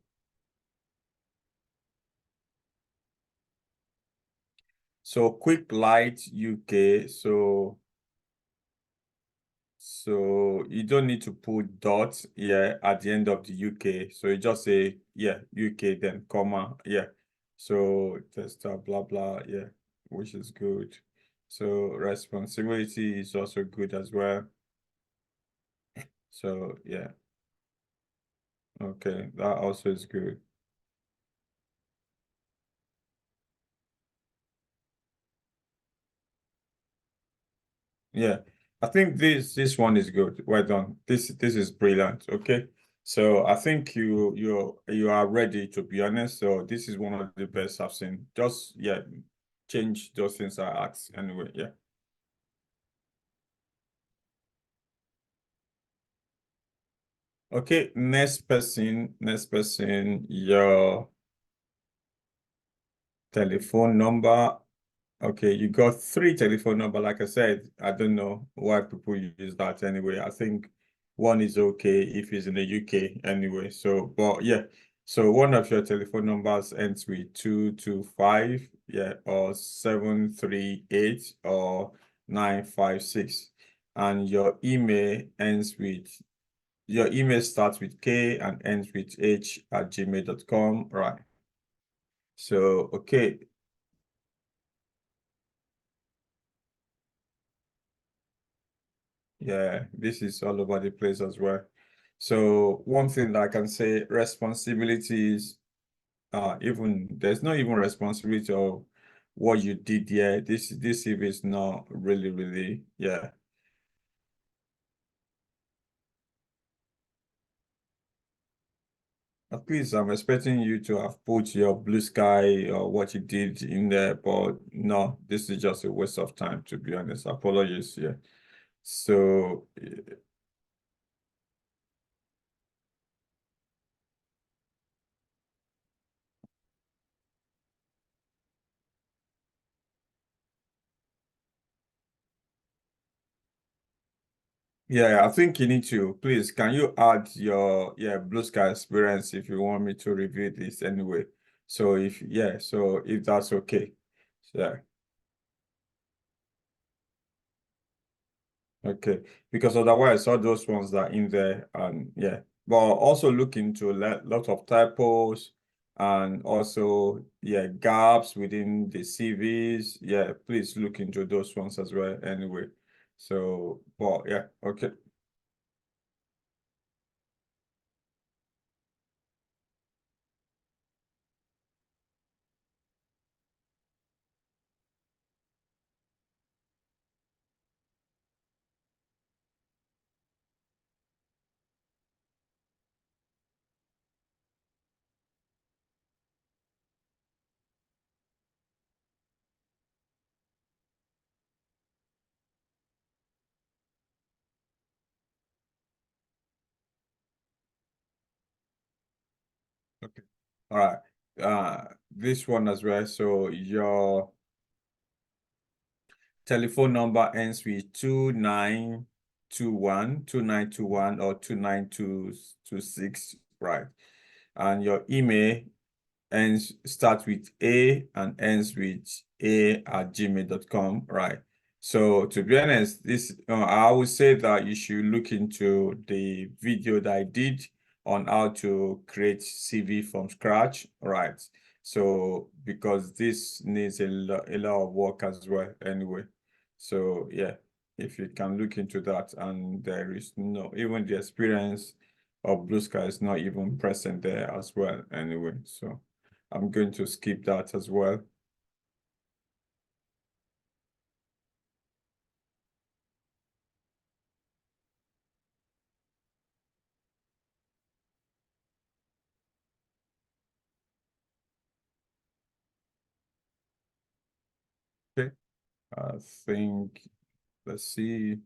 So Quick Light UK. So you don't need to put dots here at the end of the UK. So you just say, yeah, UK, then comma, yeah. So tester, blah, blah, yeah, which is good. So responsibility is also good as well. So yeah, okay, that also is good. Yeah, I think this one is good. Well done. This is brilliant. Okay, so I think you are ready, to be honest. So this is one of the best I've seen. Just yeah, change those things I asked anyway. Yeah. Okay, next person. Next person. Your telephone number. Okay, you got three telephone number. Like I said, I don't know why people use that anyway. I think one is okay if it's in the UK anyway. So, but yeah. So one of your telephone numbers ends with 225, yeah, or 738 or 956. And your email starts with K and ends with h@gmail.com. Right. So, okay. Yeah, this is all over the place as well. So one thing that I can say, responsibilities, even there's not even responsibility of what you did here. This CV is not really, yeah. At least I'm expecting you to have put your blue sky or what you did in there, but no, this is just a waste of time, to be honest. Apologies, yeah. So yeah, I think you need to, please, can you add your, blue sky experience if you want me to review this anyway? So if that's okay. Yeah. Okay, because otherwise all those ones that are in there, and yeah, but also look into a lot of typos and also gaps within the CVs. Yeah, please look into those ones as well anyway. So, but yeah, okay. Okay. All right. This one as well. So your telephone number ends with 2921 or 29226, right? And your email ends starts with A and ends with a@gmail.com, right? So to be honest, this I would say that you should look into the video that I did on how to create CV from scratch, right? So because this needs a lot of work as well anyway. So yeah, if you can look into that, and there is no, even the experience of Blue Sky is not even present there as well anyway. So I'm going to skip that as well. Okay. I think, let's see.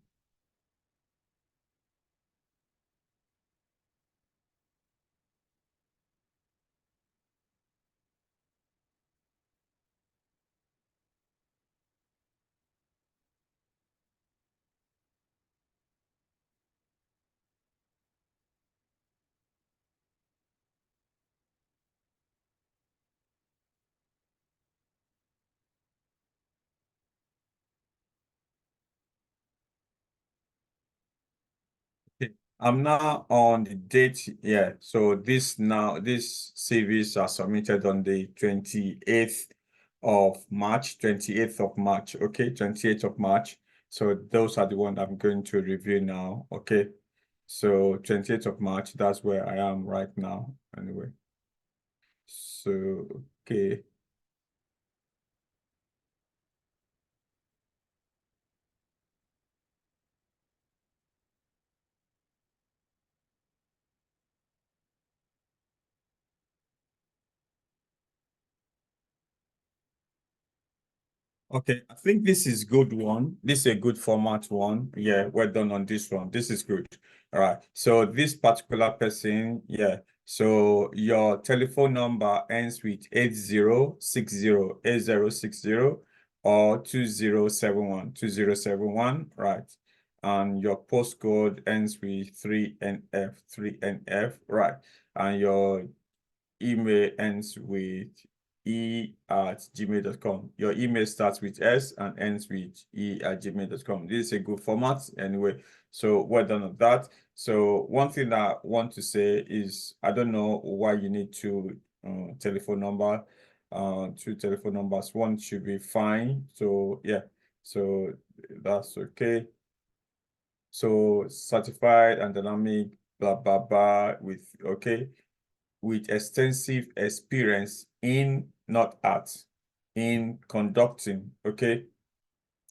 Okay. I'm now on the date. Yeah. So these CVs are submitted on the 28th of March, 28th of March. Okay. 28th of March. So those are the ones I'm going to review now. Okay. So 28th of March, that's where I am right now. Anyway. So, okay. Okay, I think this is good one. This is a good format one. Yeah, well done on this one. This is good. All right. So this particular person, yeah. So your telephone number ends with 8060 or 2071. Right. And your postcode ends with 3NF, right? And your email ends with e@gmail.com. Your email starts with S and ends with e@gmail.com. This is a good format anyway. So well done on that. So one thing that I want to say is I don't know why you need telephone number. Two telephone numbers. One should be fine. So yeah. So that's okay. So certified and dynamic, blah, blah, blah, with extensive experience in not art, in conducting, okay?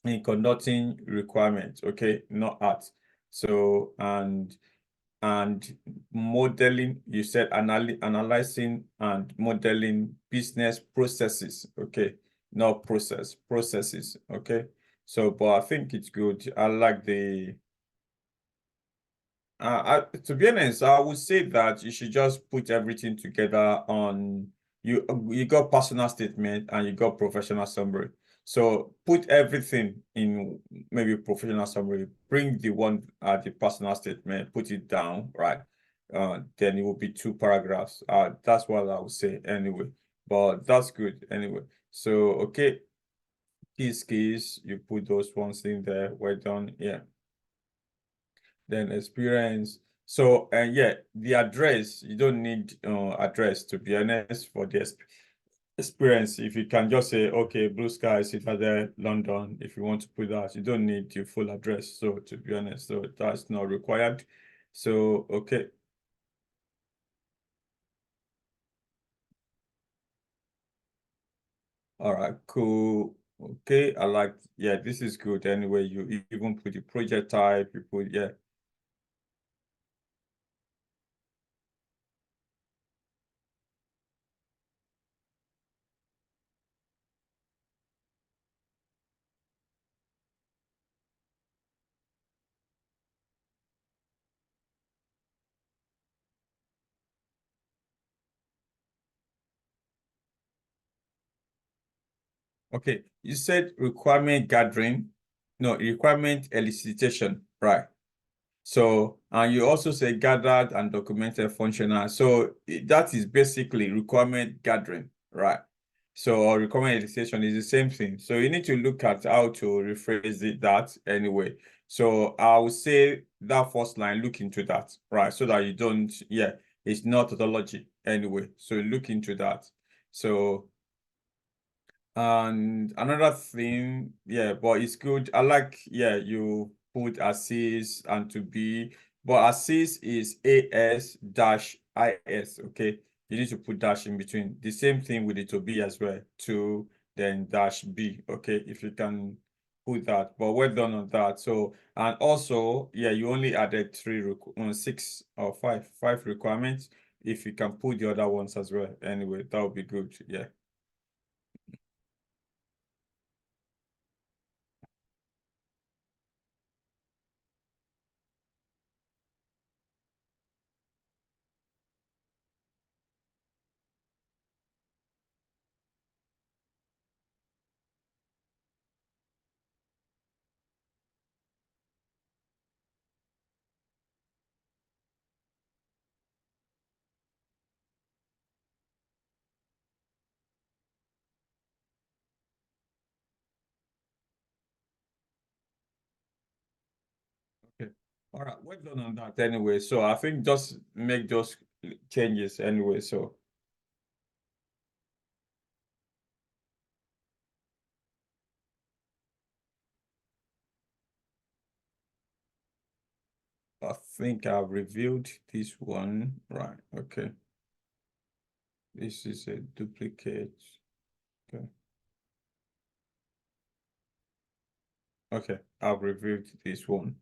In conducting requirements, okay, not art. So, and modeling, you said analyzing and modeling business processes, okay, not processes, okay. So, but I think it's good. I like the to be honest, I would say that you should just put everything together on you got personal statement and you got professional summary. So put everything in maybe professional summary, bring the one the personal statement, put it down, right? Then it will be two paragraphs. That's what I would say anyway. But that's good anyway. So okay, keys, you put those ones in there. Well done. Yeah. Then experience. So yeah, the address, you don't need address to be honest for the experience. If you can just say, okay, Blue Sky, Citadel, London, if you want to put that, you don't need your full address. So to be honest, so that's not required. So okay. All right, cool. Okay, I like, yeah, this is good. Anyway, you even put the project type, you put, yeah. Okay, you said requirement gathering, no, requirement elicitation, right? So, and you also say gathered and documented functional. So that is basically requirement gathering, right? So, or requirement elicitation is the same thing. So you need to look at how to rephrase that anyway. So I would say that first line, look into that, right? So that you don't, yeah, it's not tautology anyway. So look into that. So and another thing, yeah, but it's good. I like, yeah, you put assist and to be, but assist is AS dash IS, okay? You need to put dash in between. The same thing with the to be as well, to then dash B, okay? If you can put that, but well done on that. So, and also, yeah, you only added six or five requirements. If you can put the other ones as well, anyway, that would be good, yeah. Okay. All right. Well done on that anyway. So I think just make those changes anyway. So I think I've reviewed this one. Right. Okay. This is a duplicate. Okay. Okay. I've reviewed this one.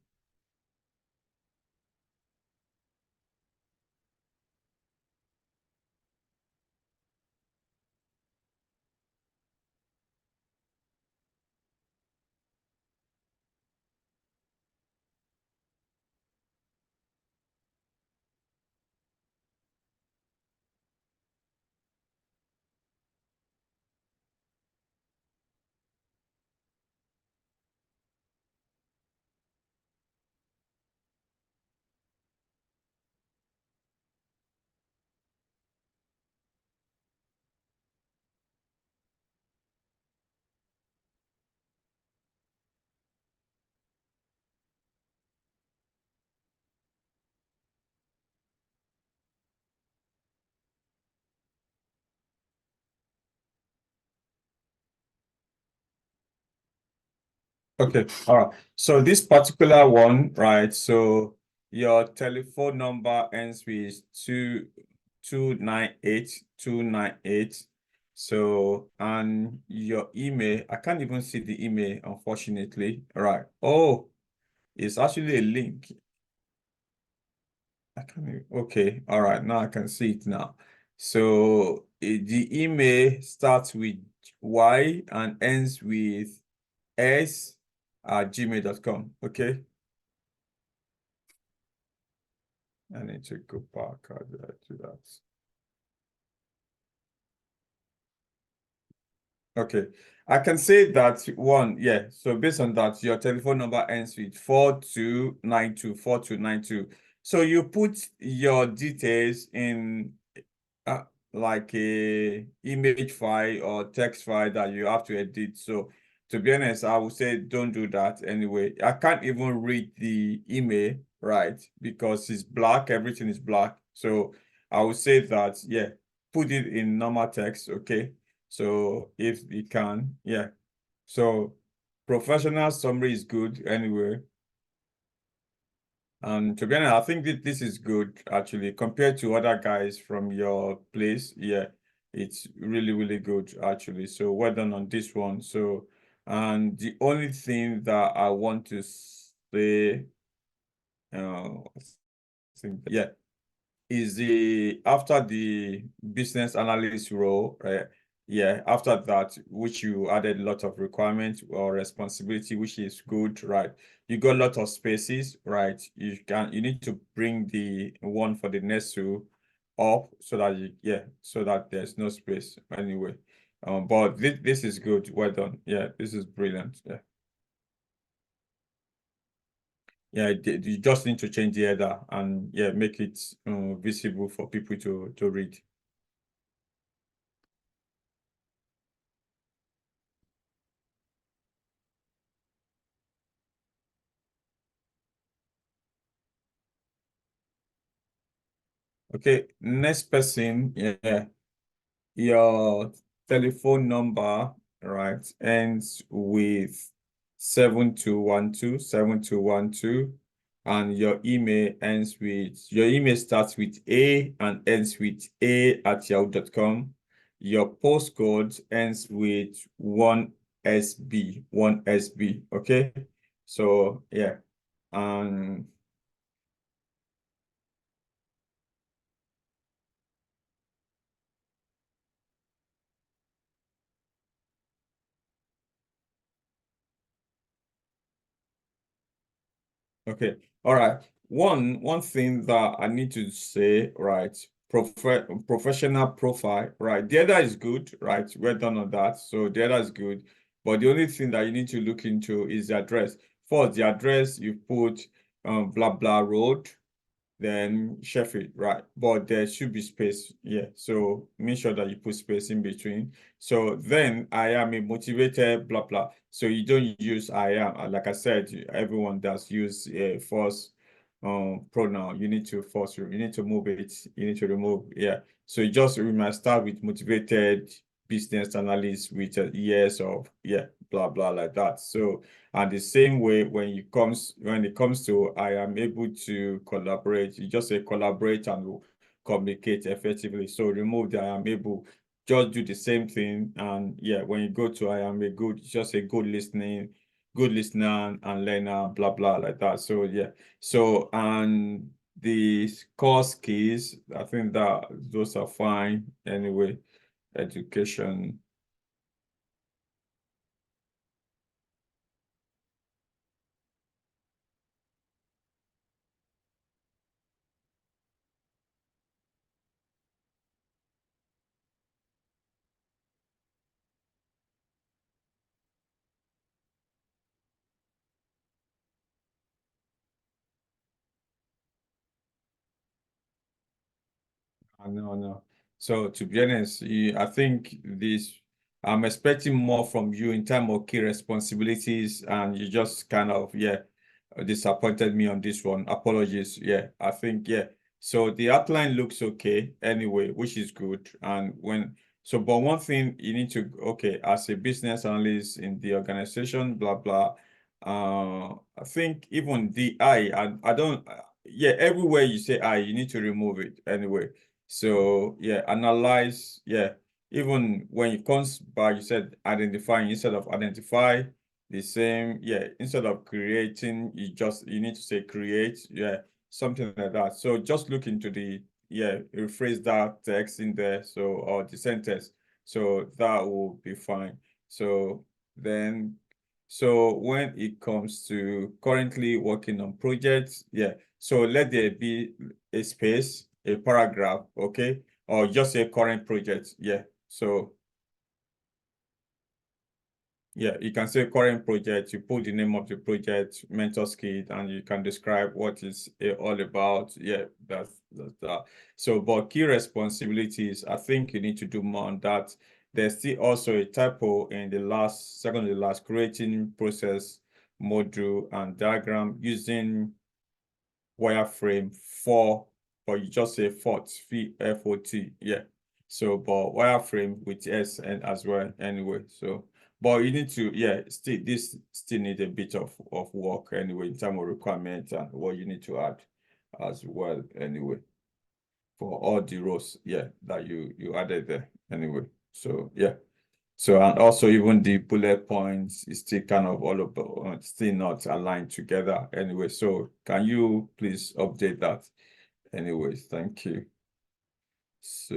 Okay, all right. So this particular one, right? So your telephone number ends with 298. So, and your email, I can't even see the email, unfortunately. Right. Oh, it's actually a link. I can't even, okay, all right, now I can see it now. So the email starts with Y and ends with s@gmail.com. Okay. I need to go back. How do I do that? Okay. I can say that one, yeah. So based on that, your telephone number ends with 4292. So you put your details in uh, like a image file or text file that you have to edit. So to be honest, I would say don't do that anyway. I can't even read the email, right? Because it's black, everything is black. So I would say that, yeah, put it in normal text, okay? So if you can, yeah. So professional summary is good anyway. And to be honest, I think that this is good actually compared to other guys from your place. Yeah, it's really, really good actually. So well done on this one. So, and the only thing that I want to say, I think, yeah, is the after the business analyst role, right? Yeah, after that, which you added a lot of requirements or responsibility, which is good, right? You got a lot of spaces, right? You need to bring the one for the next two up so that so that there's no space anyway. But this is good. Well done. Yeah, this is brilliant. Yeah. Yeah, you just need to change the header and yeah, make it visible for people to read. Okay, next person, yeah, your telephone number, right, ends with 7212, and your email starts with A and ends with a@yahoo.com. Your postcode ends with 1SB, okay? So, yeah, and okay. All right. One thing that I need to say, right? Professional profile, right? The other is good, right? We're done on that. So the other is good. But the only thing that you need to look into is the address. First, the address you put blah blah road, then Sheffield, right? But there should be space, yeah. So make sure that you put space in between. So then I am a motivated, blah blah. So you don't use I am. Like I said, everyone does use a false pronoun. You need to you need to move it. You need to remove, yeah. So we might start with motivated business analyst with years of blah blah like that. So and the same way when it comes to I am able to collaborate, you just say collaborate and communicate effectively. So remove the I am able, just do the same thing. And yeah, when you go to I am just a good listener and learner, blah blah like that. So yeah. So and the core skills, I think that those are fine anyway. Education. No. So to be honest, I think I'm expecting more from you in terms of key responsibilities, and you just kind of, disappointed me on this one. Apologies. Yeah, I think, yeah. So the outline looks okay anyway, which is good. But one thing you need to, okay, as a business analyst in the organization, blah, blah, I think even the I don't, yeah, everywhere you say I, you need to remove it anyway. So yeah, analyze, yeah. Even when it comes by, you said identifying instead of identify, the same, yeah, instead of creating, you need to say create, yeah, something like that. So just look into the, yeah, rephrase that text in there, so, or the sentence, so that will be fine. So then, so when it comes to currently working on projects, yeah, so let there be a space, a paragraph, okay, or just a current project, yeah. So yeah, you can say current project, you put the name of the project, mentor skit, and you can describe what is it all about. Yeah, that's that. So, but key responsibilities, I think you need to do more on that. There's still also a typo in the last, second to the last, creating process module and diagram using wireframe for, but you just say FOT, FOT, yeah. So, but wireframe with S and as well anyway. So, but you need to, yeah, this still need a bit of work anyway in terms of requirements and what you need to add as well anyway for all the rows, yeah, that you added there anyway. So yeah. So, and also even the bullet points is still kind of all about, still not aligned together anyway. So can you please update that? Anyways, thank you. So,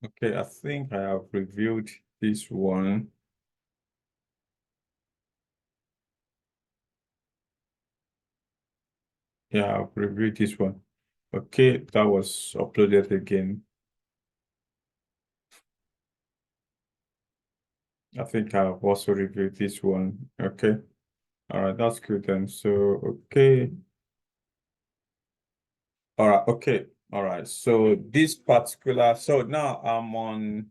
okay, I think I have reviewed this one. Yeah, I've reviewed this one. Okay, that was uploaded again. I think I've also reviewed this one. Okay. All right, that's good then. So, okay. All right, okay. All right. So this particular, so now I'm on,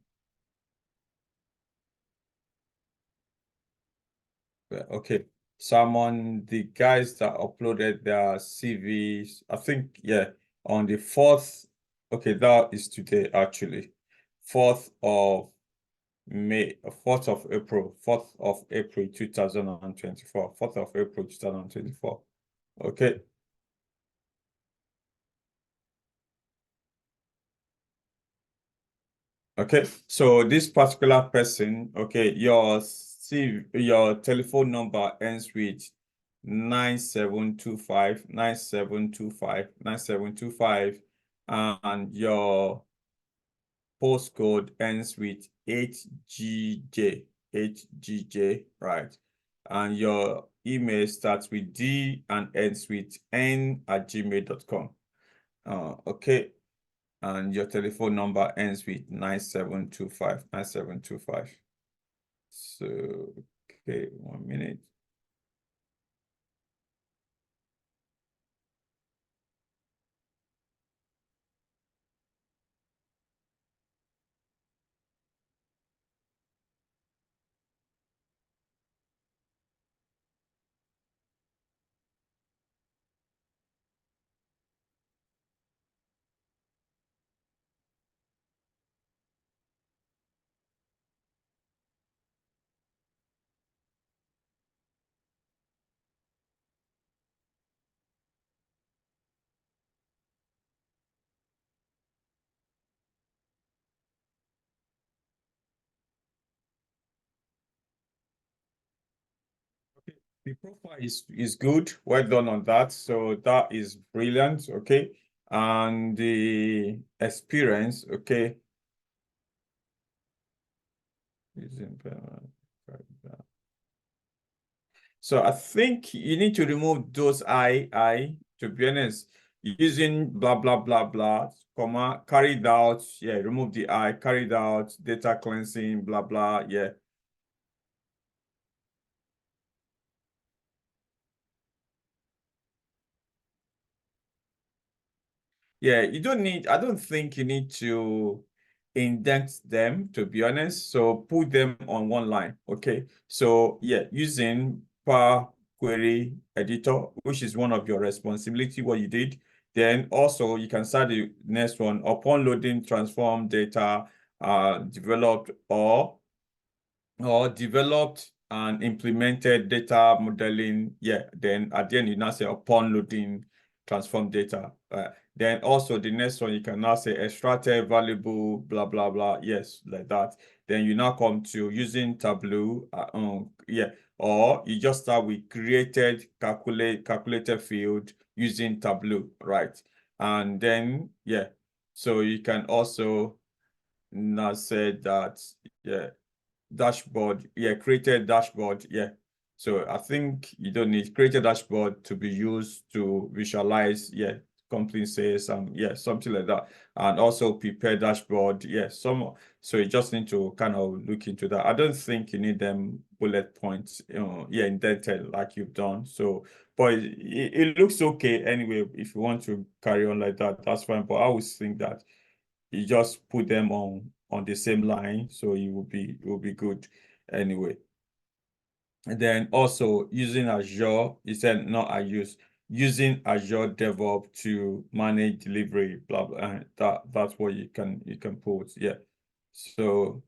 okay. So I'm on the guys that uploaded their CVs. I think, yeah, on the 4th. Okay, that is today actually. 4th of May, 4th of April, 4th of April 2024. 4th of April 2024. Okay. Okay, so this particular person, okay, your telephone number ends with 9725, 9725, 9725, and your postcode ends with 8GJ, 8GJ, right? And your email starts with D and ends with n@gmail.com. Okay. And your telephone number ends with 9725, 9725. So, okay, 1 minute. Okay, the profile is good. Well done on that. So that is brilliant. Okay. And the experience, okay. Using So I think you need to remove those I, to be honest, using blah, blah, blah, blah, comma, carried out, yeah, remove the I, carried out, data cleansing, blah, blah, yeah. Yeah, you don't need, I don't think you need to indent them, to be honest. So put them on one line, okay? So yeah, using per query editor, which is one of your responsibility, what you did. Then also you can start the next one, upon loading, transform data developed or developed and implemented data modeling. Yeah, then at the end you now say upon loading, transform data. Then also the next one you can now say extracted valuable, blah blah blah. Yes, like that. Then you now come to using Tableau. Yeah, or you just start with calculated field using Tableau, right? And then yeah, so you can also now say that yeah, dashboard, yeah, created dashboard, yeah. So I think you don't need created dashboard to be used to visualize, yeah, company sales and yeah, something like that. And also prepare dashboard, yeah, so you just need to kind of look into that. I don't think you need them bullet points, yeah, indented like you've done. So but it looks okay anyway. If you want to carry on like that, that's fine. But I always think that you just put them on the same line, so it will be good anyway. And then also using Azure, you said not I use using Azure DevOps to manage delivery, blah blah. And that's what you can put. Yeah. So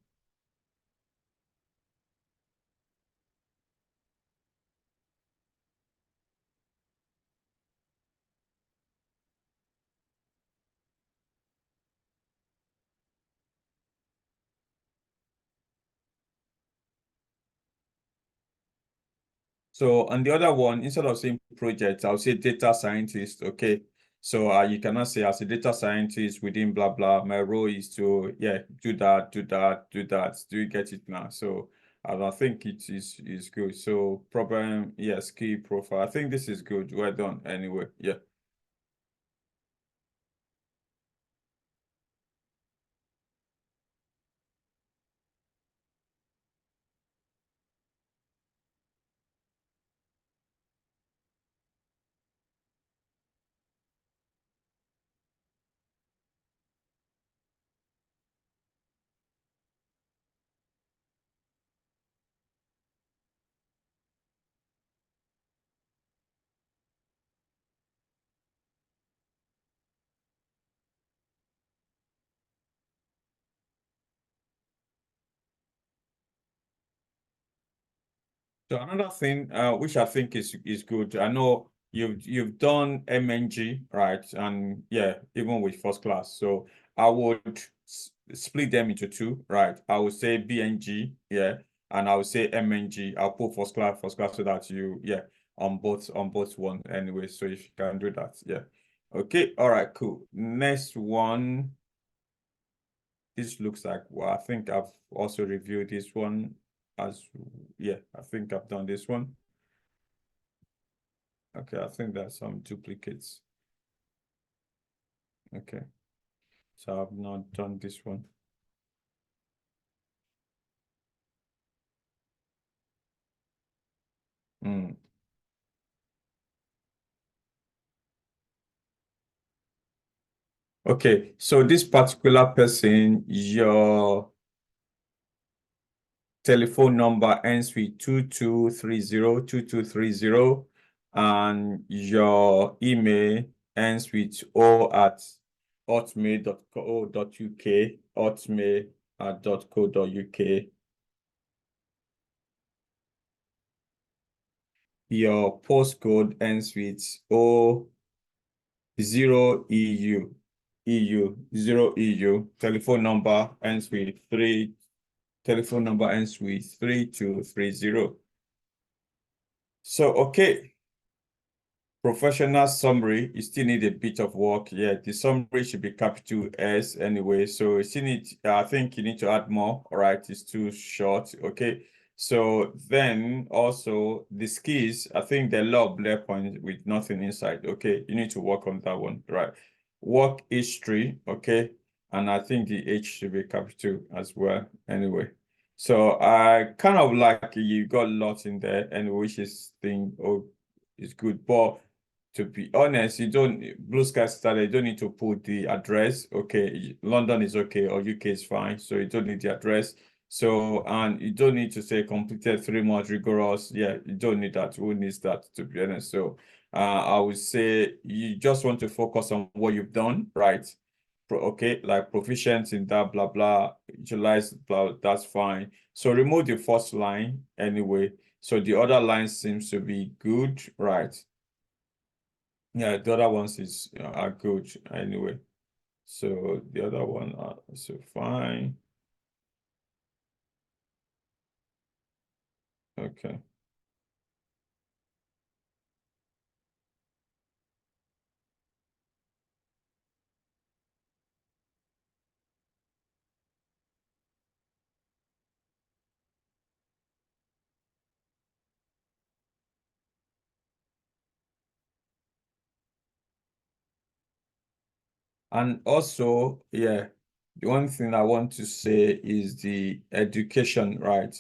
So on the other one, instead of saying project, I'll say data scientist. Okay. So you cannot say as a data scientist within blah blah. My role is to do that, do that, do that. Do you get it now? So I think it is good. So problem, yes, key profile. I think this is good. Well done. Anyway, yeah. So another thing, which I think is good. I know you've done MNG, right? And yeah, even with first class. So I would split them into two, right? I would say BNG, yeah, and I would say MNG. I'll put first class, so that you, yeah, on both one anyway. So if you can do that, yeah. Okay, all right, cool. Next one. This looks like, well, I think I've also reviewed this one as, yeah, I think I've done this one. Okay, I think there's some duplicates. Okay, so I've not done this one. Okay, so this particular person, your telephone number ends with 2230, and your email ends with o@hotmail.co.uk, hotmail.co.uk. Your postcode ends with 0EU, 0EU. Telephone number ends with 3230. So, okay. Professional summary, you still need a bit of work. Yeah, the summary should be capital S anyway. So you still need, I think you need to add more. All right, it's too short. Okay. So then also the skills, I think there are a lot of bullet points with nothing inside. Okay, you need to work on that one, right? Work history, okay, and I think the H should be capital as well. Anyway, so I kind of like you got a lot in there, and which is is good, but to be honest, you don't Blue Sky Starter, you don't need to put the address. Okay, London is okay or UK is fine, so you don't need the address. So, and you don't need to say completed 3 months rigorous. Yeah, you don't need that. Who needs that, to be honest? So, I would say you just want to focus on what you've done, right? Okay, like proficient in that, blah, blah, utilize, blah, that's fine. So remove the first line anyway. So the other line seems to be good, right? Yeah, the other ones are good anyway. So the other one are so fine. Okay. And also, yeah, the one thing I want to say is the education, right?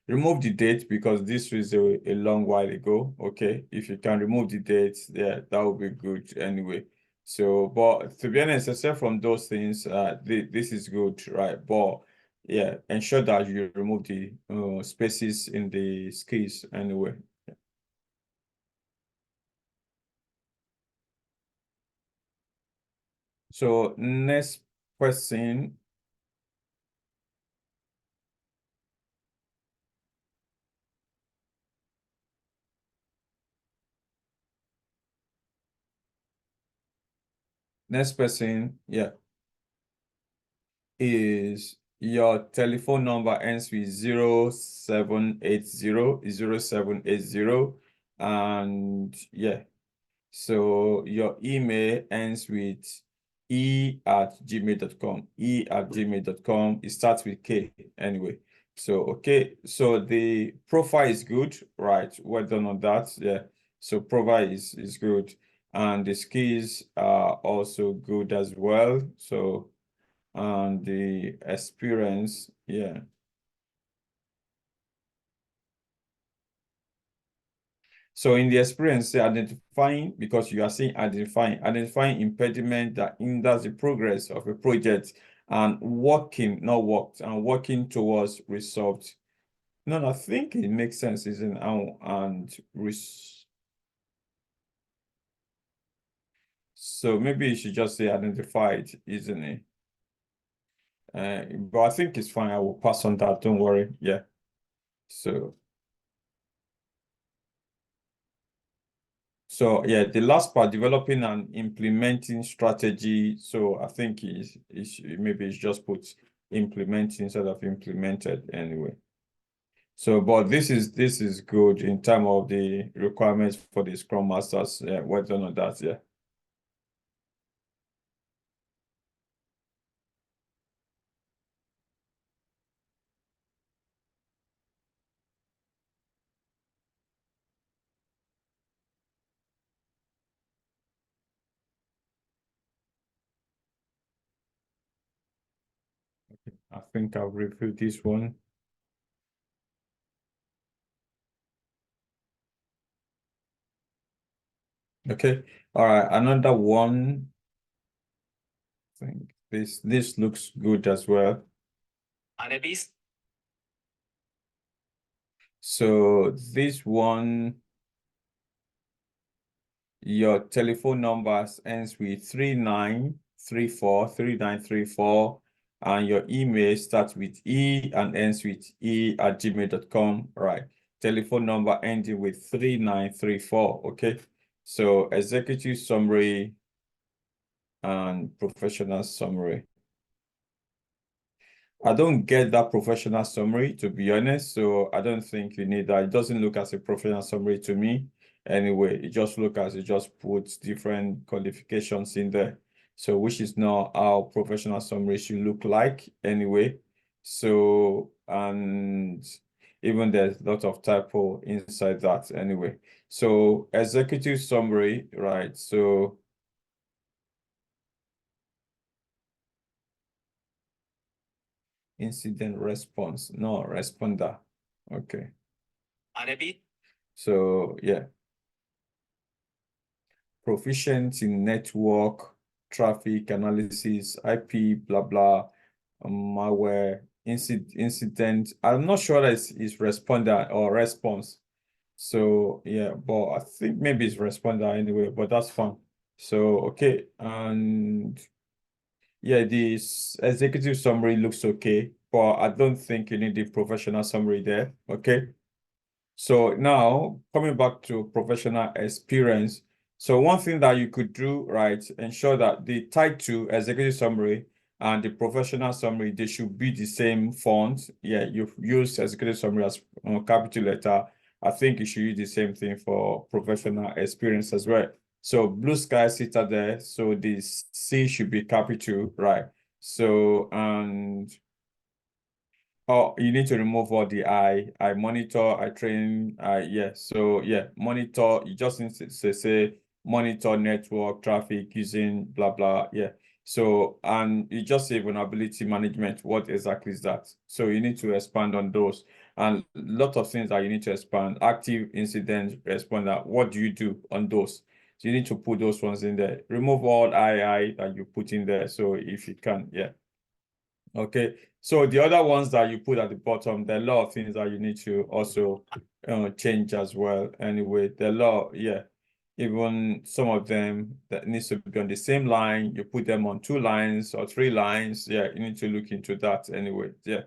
Remove the date because this was a long while ago. Okay, if you can remove the date, yeah, that would be good anyway. So, but to be honest, except from those things, this is good, right? But yeah, ensure that you remove the spaces in the skills anyway. So next question. Next person, yeah, is your telephone number ends with 0780. And yeah, so your email ends with e@gmail.com. E@gmail.com. It starts with K anyway. So okay, so the profile is good, right? Well done on that. Yeah. So profile is good. And the skills are also good as well. So and the experience, yeah. So in the experience, identifying, because you are saying identifying impediment that hinders the progress of a project and working towards results. No, I think it makes sense, isn't it? So maybe you should just say identified, isn't it? But I think it's fine. I will pass on that. Don't worry. Yeah. So yeah, the last part, developing and implementing strategy. So I think maybe it's just put implementing instead of implemented anyway. So, but this is good in terms of the requirements for the Scrum Masters. Yeah, well done on that. Yeah. I think I've reviewed this one. Okay. All right. Another one. I think this looks good as well. So this one, your telephone numbers ends with 3934, and your email starts with E and ends with e@gmail.com, right? Telephone number ending with 3934, okay? So executive summary and professional summary. I don't get that professional summary, to be honest. So I don't think you need that. It doesn't look as a professional summary to me. Anyway, it just puts different qualifications in there. So which is not how professional summary should look like anyway. So, and even there's a lot of typo inside that anyway. So executive summary, right? So incident response, no responder. Okay. So yeah. Proficient in network, traffic analysis, IP, blah, blah, malware, incident. I'm not sure that it's responder or response. So yeah, but I think maybe it's responder anyway, but that's fine. So, okay. And yeah, this executive summary looks okay, but I don't think you need the professional summary there. Okay. So now coming back to professional experience. So one thing that you could do, right, ensure that the title, executive summary, and the professional summary, they should be the same font. Yeah, you've used executive summary as capital letter. I think you should use the same thing for professional experience as well. So blue sky citadel, so the C should be capital, right? So, and oh, you need to remove all the I monitor, I train, yeah. So yeah, monitor, you just need to say monitor network traffic using blah blah. Yeah. So and you just say vulnerability management. What exactly is that? So you need to expand on those. And a lot of things that you need to expand. Active incident responder. What do you do on those? So you need to put those ones in there. Remove all I that you put in there. So if you can, yeah. Okay, so the other ones that you put at the bottom, there are a lot of things that you need to also change as well. Anyway, there are a lot, yeah. Even some of them that needs to be on the same line, you put them on 2 lines or 3 lines. Yeah, you need to look into that anyway. Yeah,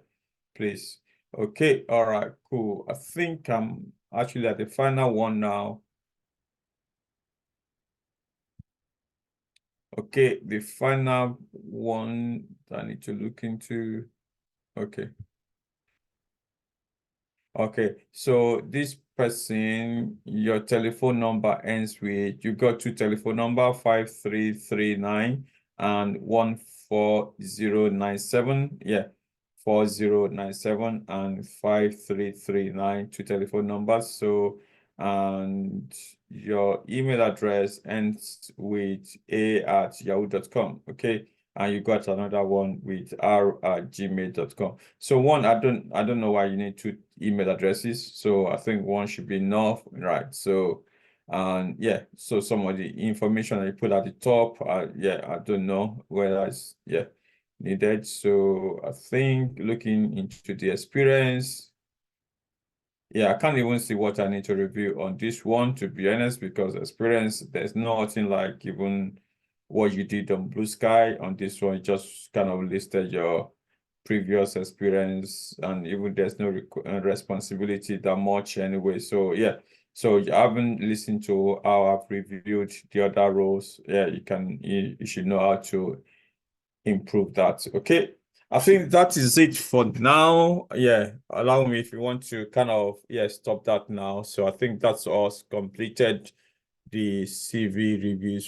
please. Okay, all right, cool. I think I'm actually at the final one now. Okay, the final one that I need to look into. Okay. Okay, so this person, your telephone number ends with, you got 2 telephone number, 5339 and 14097. Yeah, 4097 and 5339, 2 telephone numbers. So, and your email address ends with a@yahoo.com. Okay, and you got another one with r@gmail.com. So one, I don't know why you need 2 email addresses. So I think one should be enough, right? So, and yeah, so some of the information that you put at the top, yeah, I don't know whether it's needed. So I think looking into the experience, yeah, I can't even see what I need to review on this one, to be honest, because experience, there's nothing like even what you did on Blue Sky. On this one, you just kind of listed your previous experience, and even there's no responsibility that much anyway. So yeah, so you haven't listened to how I've reviewed the other roles. Yeah, you should know how to improve that. Okay. I think that is it for now. Yeah, allow me if you want to kind of, yeah, stop that now. So I think that's us completed the CV reviews